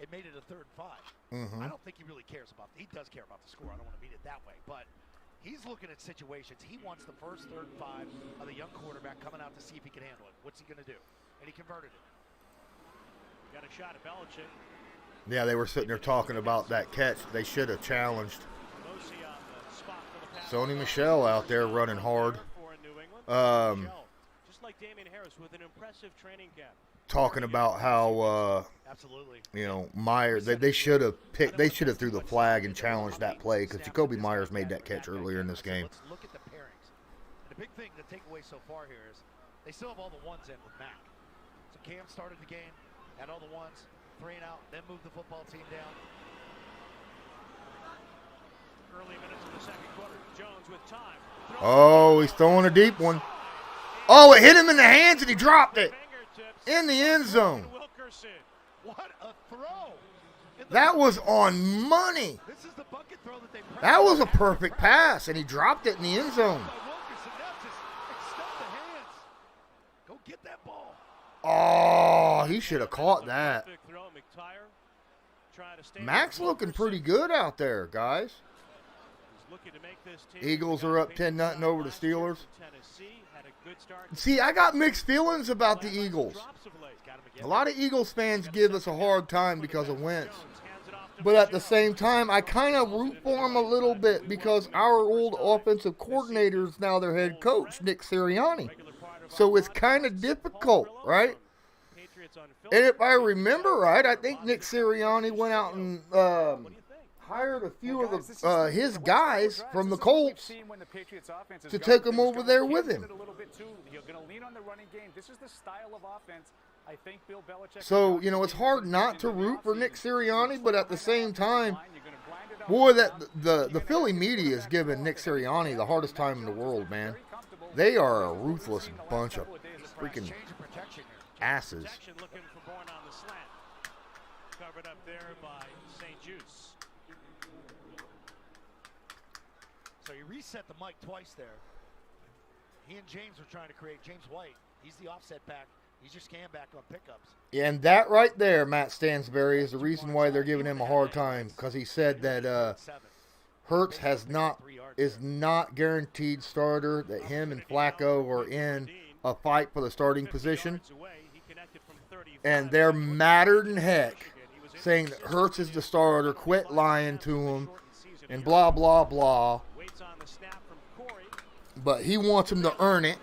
S5: It made it a 3rd and 5. I don't think he really cares about it. He does care about the score. I don't want to mean it that way, but he's looking at situations. He wants the first 3rd and 5 of the young quarterback coming out to see if he can handle it. What's he going to do? And he converted it.
S4: Got a shot at Belichick.
S2: yeah, they were sitting there talking about that catch. They should have challenged. Sony Michel out there running hard.
S4: Just like Damian Harris with an impressive training camp.
S2: Talking about how you know, Myers, they should have threw the flag and challenged that play because Jacoby Myers made that catch earlier in this game.
S5: Let's look at the pairings. And the big thing to take away so far here is they still have all the ones in with Mac. So Cam started the game, had all the ones, 3 and out, then moved the football team down.
S4: Early minutes of the second quarter. Jones with time.
S2: Oh, he's throwing a deep one. Oh, it hit him in the hands and he dropped it in the end zone.
S5: What a throw!
S2: That was on money.
S5: This is the bucket throw that they
S2: That was a perfect pass, and he dropped it in the end zone.
S5: Go get that ball.
S2: Oh, he should have caught that. Mac's looking pretty good out there, guys. Eagles are up 10-0 over the Steelers. See, I got mixed feelings about the Eagles. A lot of Eagles fans give us a hard time because of Wentz. But at the same time, I kind of root for them a little bit because our old offensive coordinator is now their head coach, Nick Sirianni. So it's kind of difficult, right? And if I remember right, I think Nick Sirianni went out and hired a few of his guys from the Colts to take them over there with him. So, you know, it's hard not to root for Nick Sirianni, but at the same time, boy, that the Philly media is giving Nick Sirianni the hardest time in the world, man. They are a ruthless bunch of freaking asses.
S4: Looking for Bourne on the slant. Covered up there by St. Juice.
S5: So he reset the mic twice there. He and James were trying to create James White. He's the offset back. He's your scan back on pickups.
S2: And that right there, Matt Stansberry, is the reason why they're giving him a hard time, because he said that Hurts is not guaranteed starter, that him and Flacco are in a fight for the starting position. And they're madder than heck, saying that Hurts is the starter, quit lying to him, and blah, blah, blah. But he wants him to earn it.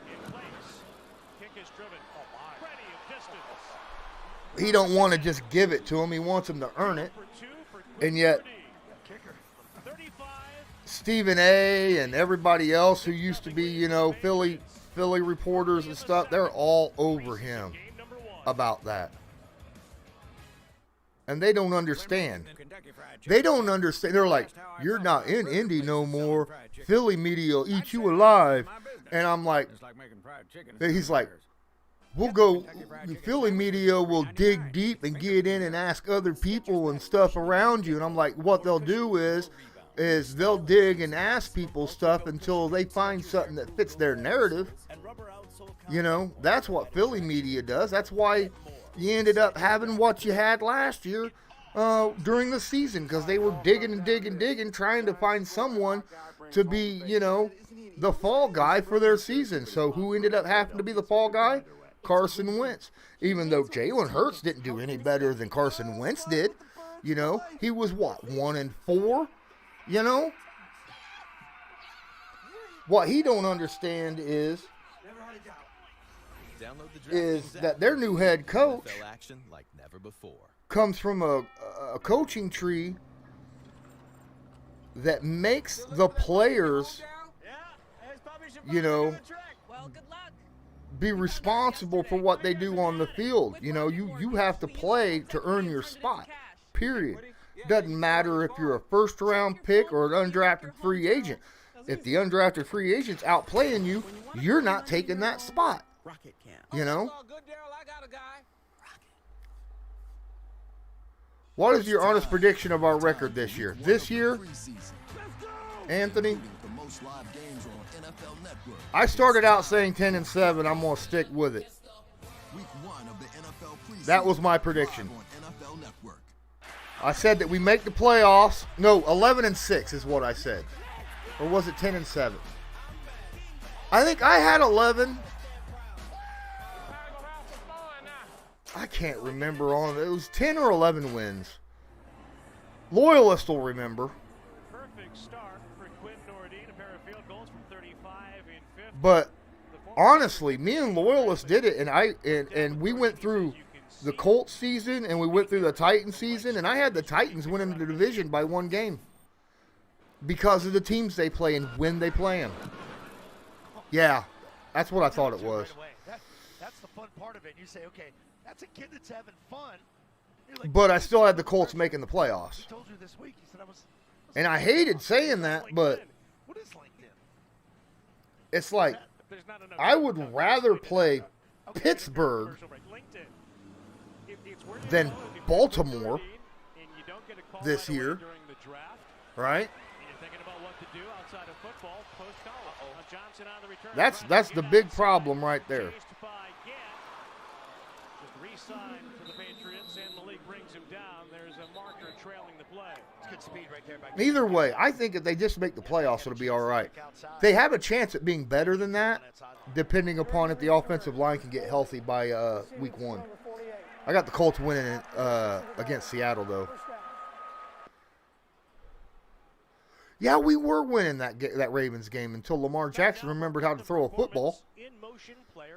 S2: He don't want to just give it to him. He wants him to earn it. And yet, Stephen A. and everybody else who used to be, you know, Philly reporters and stuff, they're all over him about that. And they don't understand. They don't understand. They're like, you're not in Indy no more. Philly media will eat you alive. And I'm like, he's like, we'll go, the Philly media will dig deep and get in and ask other people and stuff around you. And I'm like, what they'll do is they'll dig and ask people stuff until they find something that fits their narrative. You know, that's what Philly media does. That's why you ended up having what you had last year during the season, because they were digging and digging, trying to find someone to be, you know, the fall guy for their season. So who ended up having to be the fall guy? Carson Wentz. Even though Jalen Hurts didn't do any better than Carson Wentz did. You know, he was what, 1-4? You know? What he don't understand is that their new head coach comes from a coaching tree that makes the players, you know, be responsible for what they do on the field. You know, you have to play to earn your spot, period. Doesn't matter if you're a first-round pick or an undrafted free agent. If the undrafted free agent's outplaying you, you're not taking that spot. You know? What is your honest prediction of our record this year? This year, Anthony, I started out saying 10-7. I'm going to stick with it. That was my prediction. I said that we make the playoffs. No, 11-6 is what I said. Or was it 10-7? I think I had 11. I can't remember on it. It was 10 or 11 wins. Loyalist will remember.
S4: Perfect start for Quinn Nordine, a pair of field goals from 35 and 50.
S2: But honestly, me and Loyalist did it, and we went through the Colts season and we went through the Titans season, and I had the Titans winning the division by 1 game because of the teams they play and when they play them. Yeah, that's what I thought it was.
S5: That's the fun part of it. You say, okay, that's a kid that's having fun.
S2: But I still had the Colts making the playoffs.
S5: He told you this week. He said
S2: and I hated saying that, but
S5: what is LinkedIn?
S2: It's like I would rather play Pittsburgh than Baltimore this year, right? That's the big problem right there.
S4: Re-signed for the Patriots, and the league brings him down. There's a marker trailing the play. It's good speed right there.
S2: Either way, I think if they just make the playoffs, it'll be all right. They have a chance at being better than that, depending upon if the offensive line can get healthy by week 1. I got the Colts winning against Seattle, though. Yeah, we were winning that Ravens game until Lamar Jackson remembered how to throw a football.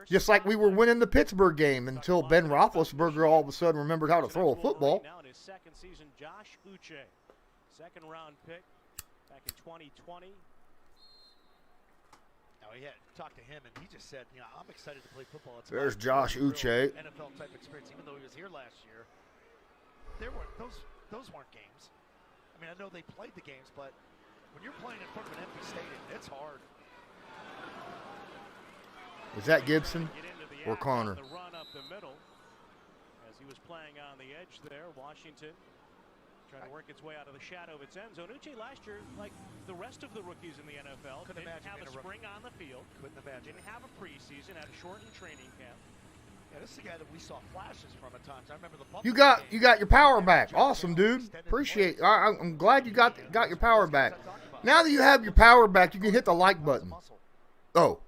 S2: Just like we were winning the Pittsburgh game until Ben Roethlisberger all of a sudden remembered how to throw a football.
S4: Now in his second season, Josh Uche, second-round pick back in 2020.
S5: Now he had talked to him, and he just said, "You know, I'm excited to play football." It's
S2: There's Josh Uche.
S5: NFL type experience, even though he was here last year. There weren't those weren't games. I mean, I know they played the games, but when you're playing in front of an empty stadium, it's hard.
S2: Is that Gibson or Connor?
S4: The run up the middle as he was playing on the edge there. Washington trying to work its way out of the shadow of its end zone. Uche last year, like the rest of the rookies in the NFL, didn't have a spring on the field.
S5: Couldn't imagine.
S4: Didn't have a preseason. Had a shortened training camp.
S5: Yeah, this is the guy that we saw flashes from at times. I remember the
S2: You got your power back. Awesome, dude. Appreciate it. I'm glad you got your power back. Now that you have your power back, you can hit the like button. Oh.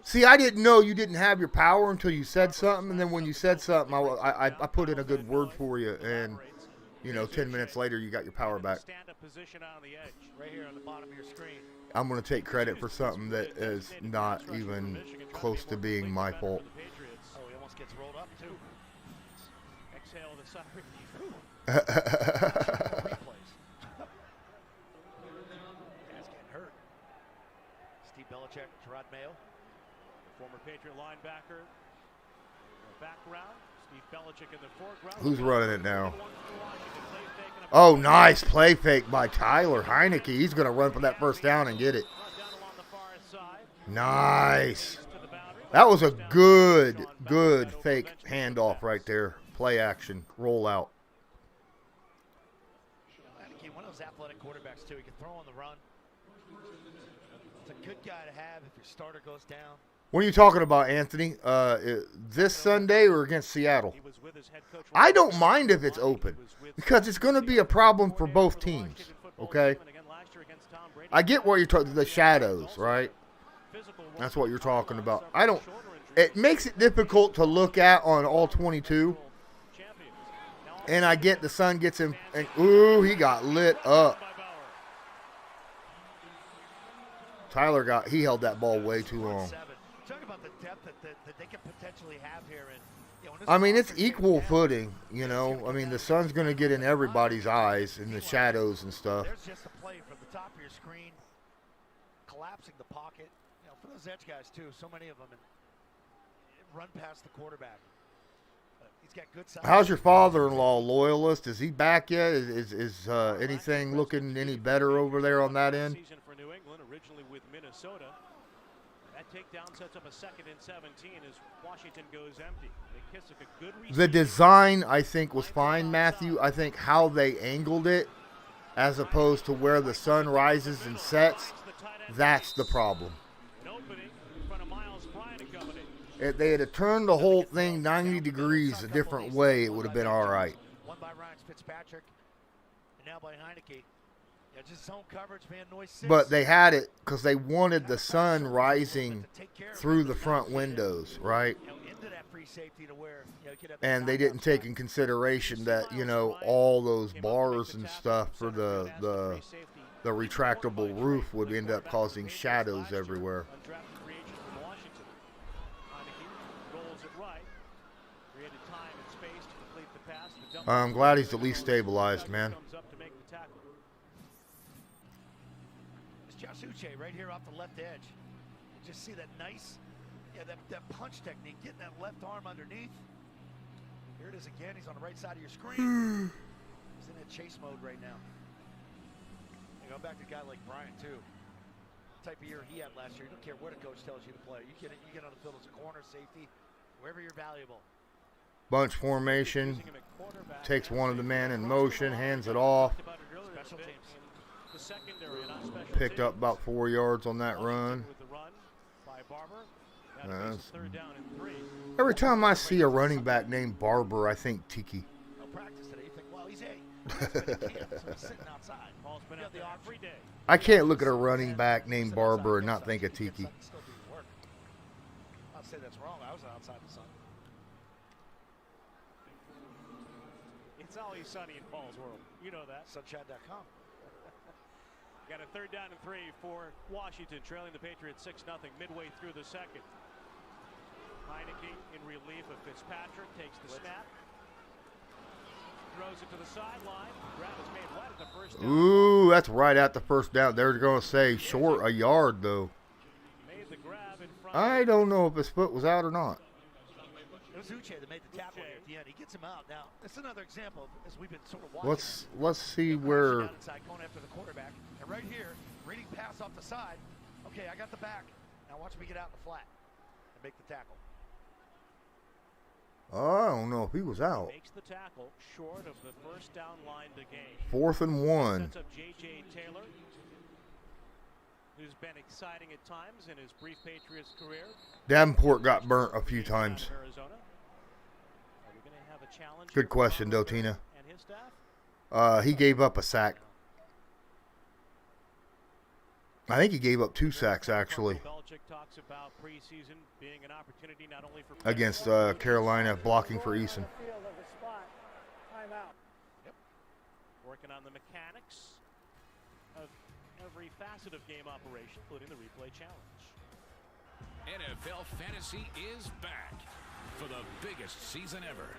S2: See, I didn't know you didn't have your power until you said something, and then when you said something, I put in a good word for you, and 10 minutes later you got your power back.
S4: Stand-up position on the edge, right here on the bottom of your screen.
S2: I'm going to take credit for something that is not even close to being my fault.
S5: Oh, he almost gets rolled up too.
S4: Exhale the side.
S5: Guy's getting hurt. Steve Belichick, Gerard Mayo.
S4: The former Patriot linebacker. Background. Steve Belichick in the foreground.
S2: Who's running it now? Oh, nice play fake by Tyler Heineke. He's going to run for that first down and get it. Nice. That was a good fake handoff right there. Play action, roll out.
S5: Heineke, one of those athletic quarterbacks, too. He can throw on the run. It's a good guy to have if your starter goes down.
S2: What are you talking about, Anthony? This Sunday or against Seattle? I don't mind if it's open because it's going to be a problem for both teams, okay? I get what you're talking, the shadows, right? That's what you're talking about. It makes it difficult to look at on all 22. And I get the sun gets him, and ooh, he got lit up. Tyler he held that ball way too long.
S5: Talk about the depth that they can potentially have here. And,
S2: I mean, it's equal footing, you know. I mean, the sun's going to get in everybody's eyes in the shadows and stuff.
S5: There's just a play from the top of your screen, collapsing the pocket. You know, for those edge guys, too, so many of them, and run past the quarterback. He's got good size.
S2: How's your father-in-law, Loyalist? Is he back yet? Is anything looking any better over there on that end?
S4: Season for New England, originally with Minnesota. That takedown sets up a 2nd and 17 as Washington goes empty. McKissick, a good receiver.
S2: The design, I think, was fine, Matthew. I think how they angled it as opposed to where the sun rises and sets, that's the problem. If they had turned the whole thing 90 degrees a different way, it would have been all right.
S5: One by Ryan Fitzpatrick, and now by Heineke. Yeah, just zone coverage, man, noise 6.
S2: But they had it because they wanted the sun rising through the front windows, right? And they didn't take in consideration that, you know, all those bars and stuff for the retractable roof would end up causing shadows everywhere. I'm glad he's at least stabilized, man.
S5: It's Josh Uche right here off the left edge. You just see that nice, that punch technique, getting that left arm underneath. Here it is again. He's on the right side of your screen. He's in that chase mode right now. And go back to a guy like Bryant, too. The type of year he had last year. You don't care what a coach tells you to play. You get on the field as a corner, safety, wherever you're valuable.
S2: Bunch formation, takes one of the men in motion, hands it off. Picked up about 4 yards on that run. Every time I see a running back named Barber, I think Tiki. I can't look at a running back named Barber and not think of Tiki.
S5: I'll say that's wrong. I was outside the sun.
S4: It's always sunny in Paul's world. You know that.
S5: Sunshine.com.
S4: Got a 3rd down and 3 for Washington, trailing the Patriots 6-0 midway through the 2nd. Heineke in relief of Fitzpatrick takes the snap. Throws it to the sideline. Grab is made right at the first down.
S2: Ooh, that's right at the first down. They're going to say short a yard, though.
S4: Made the grab in front.
S2: I don't know if his foot was out or not.
S5: It was Uche that made the tackle here at the end. He gets him out. Now, that's another example as we've been sort of watching.
S2: Let's see where.
S5: Inside, going after the quarterback. And right here, reading pass off the side. Okay, I got the back. Now watch me get out in the flat and make the tackle.
S2: I don't know if he was out.
S4: Makes the tackle short of the first down line to gain.
S2: 4th and 1.
S4: Sets up J.J. Taylor, who's been exciting at times in his brief Patriots career.
S2: Davenport got burnt a few times. Good question, though, Tina. He gave up a sack. I think he gave up 2 sacks, actually, against Carolina, blocking for Eason.
S4: Working on the mechanics of every facet of game operation, including the replay challenge.
S20: NFL Fantasy is back for the biggest season ever.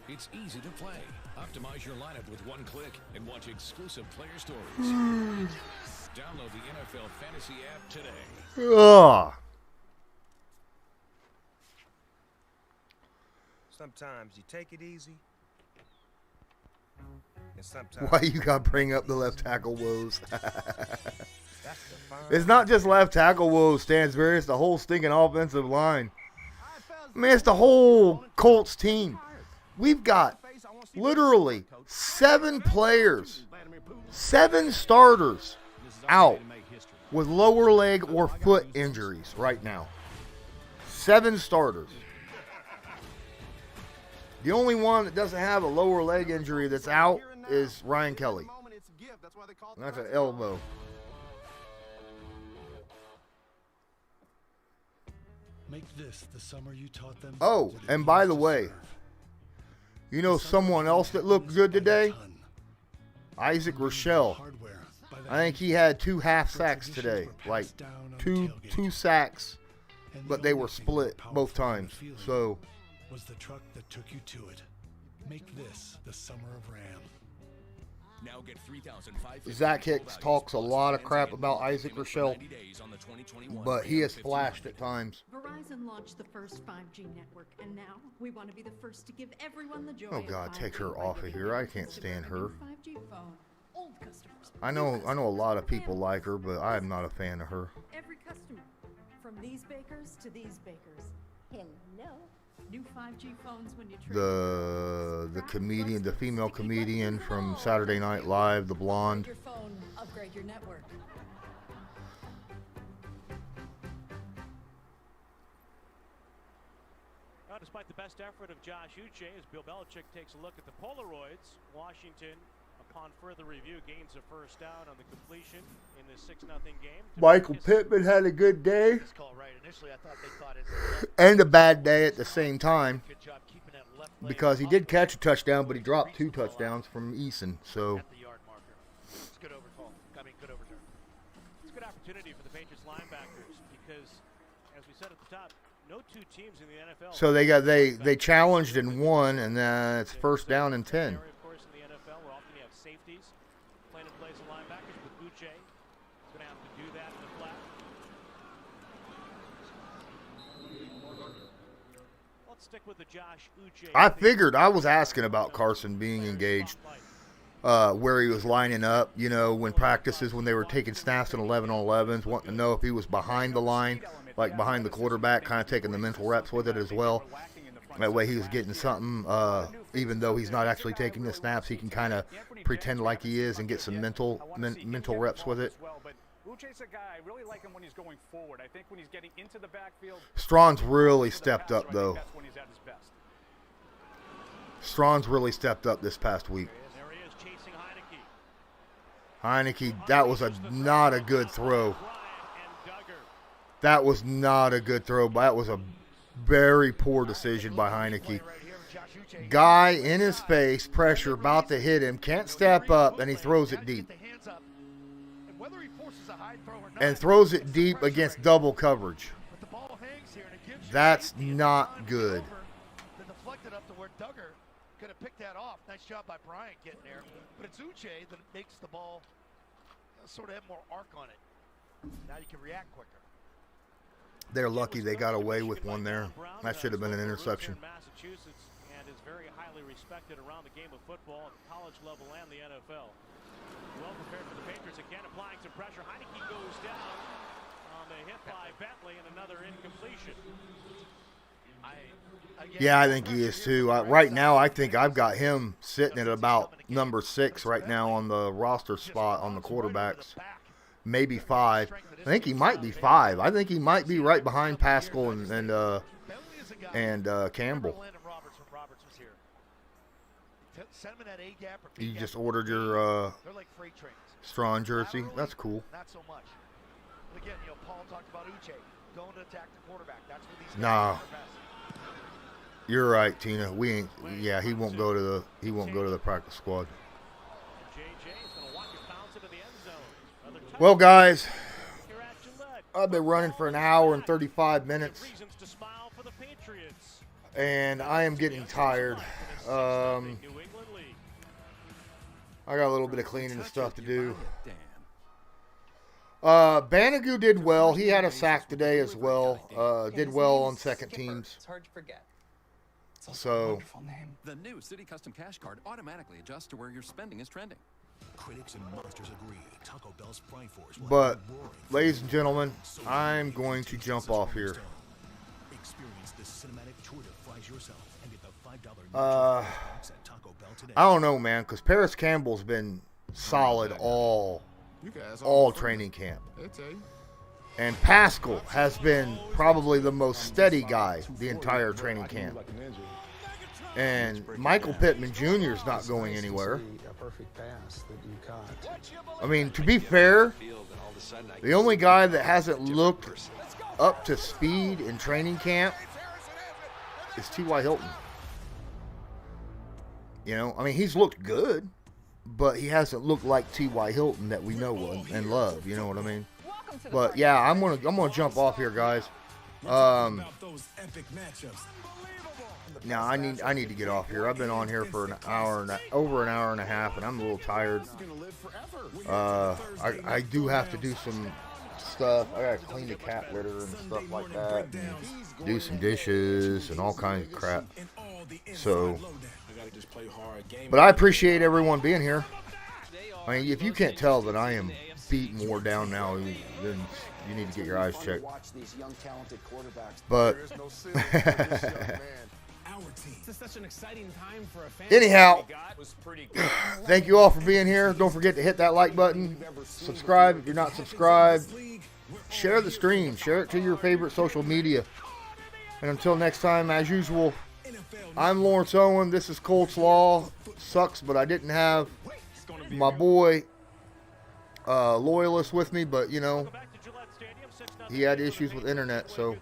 S20: It's easy to play. Optimize your lineup with one click and watch exclusive player stories. Download the NFL Fantasy app today.
S2: Ugh.
S21: Sometimes you take it easy. And sometimes
S2: Why you got to bring up the left tackle woes? It's not just left tackle woes, Stansbury. It's the whole stinking offensive line. I mean, it's the whole Colts team. We've got literally 7 players, 7 starters out with lower leg or foot injuries right now. 7 starters. The only one that doesn't have a lower leg injury that's out is Ryan Kelly. And that's an elbow.
S22: Make this the summer you taught them.
S2: Oh, and by the way, you know someone else that looked good today? Isaac Rochelle. I think he had 2 half sacks today. Like two sacks, but they were split both times. So
S22: was the truck that took you to it. Make this the summer of Ram.
S20: Now get 3,500.
S2: Zach Hicks talks a lot of crap about Isaac Rochelle, but he has flashed at times.
S9: Verizon launched the first 5G network, and now we want to be the first to give everyone the joy.
S2: Oh God, take her off of here. I can't stand her.
S9: 5G phone. Old customers.
S2: I know a lot of people like her, but I am not a fan of her.
S9: Every customer, from these bakers to these bakers. Hello. New 5G phones when you trade.
S2: The comedian, the female comedian from Saturday Night Live, the blonde.
S9: Your phone, upgrade your network.
S4: Despite the best effort of Josh Uche, as Bill Belichick takes a look at the Polaroids, Washington, upon further review, gains a first down on the completion in the 6-0 game.
S2: Michael Pittman had a good day and a bad day at the same time because he did catch a touchdown, but he dropped 2 touchdowns from Eason. So
S4: It's good overcall. Good overturn. It's a good opportunity for the Patriots linebackers because, as we said at the top, no 2 teams in the NFL.
S2: So they challenged and won, and then it's first down and 10.
S4: Of course, in the NFL, where often you have safeties playing in place of linebackers, with Uche, he's going to have to do that in the flat. Let's stick with the Josh Uche.
S2: I figured I was asking about Carson being engaged, where he was lining up. You know, when practices, when they were taking snaps in 11-on-11s, wanting to know if he was behind the line, like behind the quarterback, kind of taking the mental reps with it as well. That way he was getting something, even though he's not actually taking the snaps, he can kind of pretend like he is and get some mental reps with it.
S23: Uche's a guy, I really like him when he's going forward. I think when he's getting into the backfield.
S2: Strawn's really stepped up, though.
S23: That's when he's at his best.
S2: Strawn's really stepped up this past week.
S4: There he is chasing
S2: Heineke, that was not a good throw. That was not a good throw. That was a very poor decision by Heineke. Guy in his face, pressure, about to hit him, can't step up, and he throws it deep. And throws it deep against double coverage. That's not good.
S5: Deflected up to where Duggar could have picked that off. Nice job by Bryant getting there. But it's Uche that makes the ball sort of have more arc on it. Now you can react quicker.
S2: They're lucky they got away with one there. That should have been an interception.
S4: Massachusetts, and is very highly respected around the game of football at the college level and the NFL. Well prepared for the Patriots again, applying some pressure. Heineke goes down on the hit by Bentley and another incompletion.
S2: Yeah, I think he is too. Right now, I think I've got him sitting at about number 6 right now on the roster spot on the quarterbacks. Maybe 5. I think he might be 5. I think he might be right behind Pascal and Campbell. You just ordered your Strawn jersey. That's cool.
S5: Not so much. But again, Paul talked about Uche going to attack the quarterback. That's what these
S2: Nah. You're right, Tina. We ain't. Yeah, he won't go to the practice squad. Well, guys, I've been running for an hour and 35 minutes, and I am getting tired. I got a little bit of cleaning and stuff to do. Banagoo did well. He had a sack today as well. Did well on second teams.
S13: It's hard to forget.
S2: So,
S11: The new City Custom Cash Card automatically adjusts to where your spending is trending.
S22: Critics and monsters agree. Taco Bell's Fright Force will
S2: but,
S22: have you roaring.
S2: ladies and gentlemen, I'm going to jump off here.
S22: Experience the cinematic tour to fries yourself and get the $5 box at Taco Bell today.
S2: I don't know, man, because Paris Campbell's been solid all training camp. And Pascal has been probably the most steady guy the entire training camp. And Michael Pittman Jr. is not going anywhere. I mean, to be fair, the only guy that hasn't looked up to speed in training camp is T.Y. Hilton. You know, I mean, he's looked good, but he hasn't looked like T.Y. Hilton that we know and love. You know what I mean? But yeah, I'm gonna jump off here, guys. Now I need to get off here. I've been on here for over an hour and a half, and I'm a little tired. I do have to do some stuff. I gotta clean the cat litter and stuff like that. And do some dishes and all kinds of crap. So, but I appreciate everyone being here. I mean, if you can't tell that I am beat more down now, then you need to get your eyes checked. But anyhow, thank you all for being here. Don't forget to hit that like button. Subscribe if you're not subscribed. Share the stream. Share it to your favorite social media. And until next time, as usual, I'm Lawrence Owen. This is Colts Law. Sucks, but I didn't have my boy Loyalist with me, but you know, he had issues with internet, so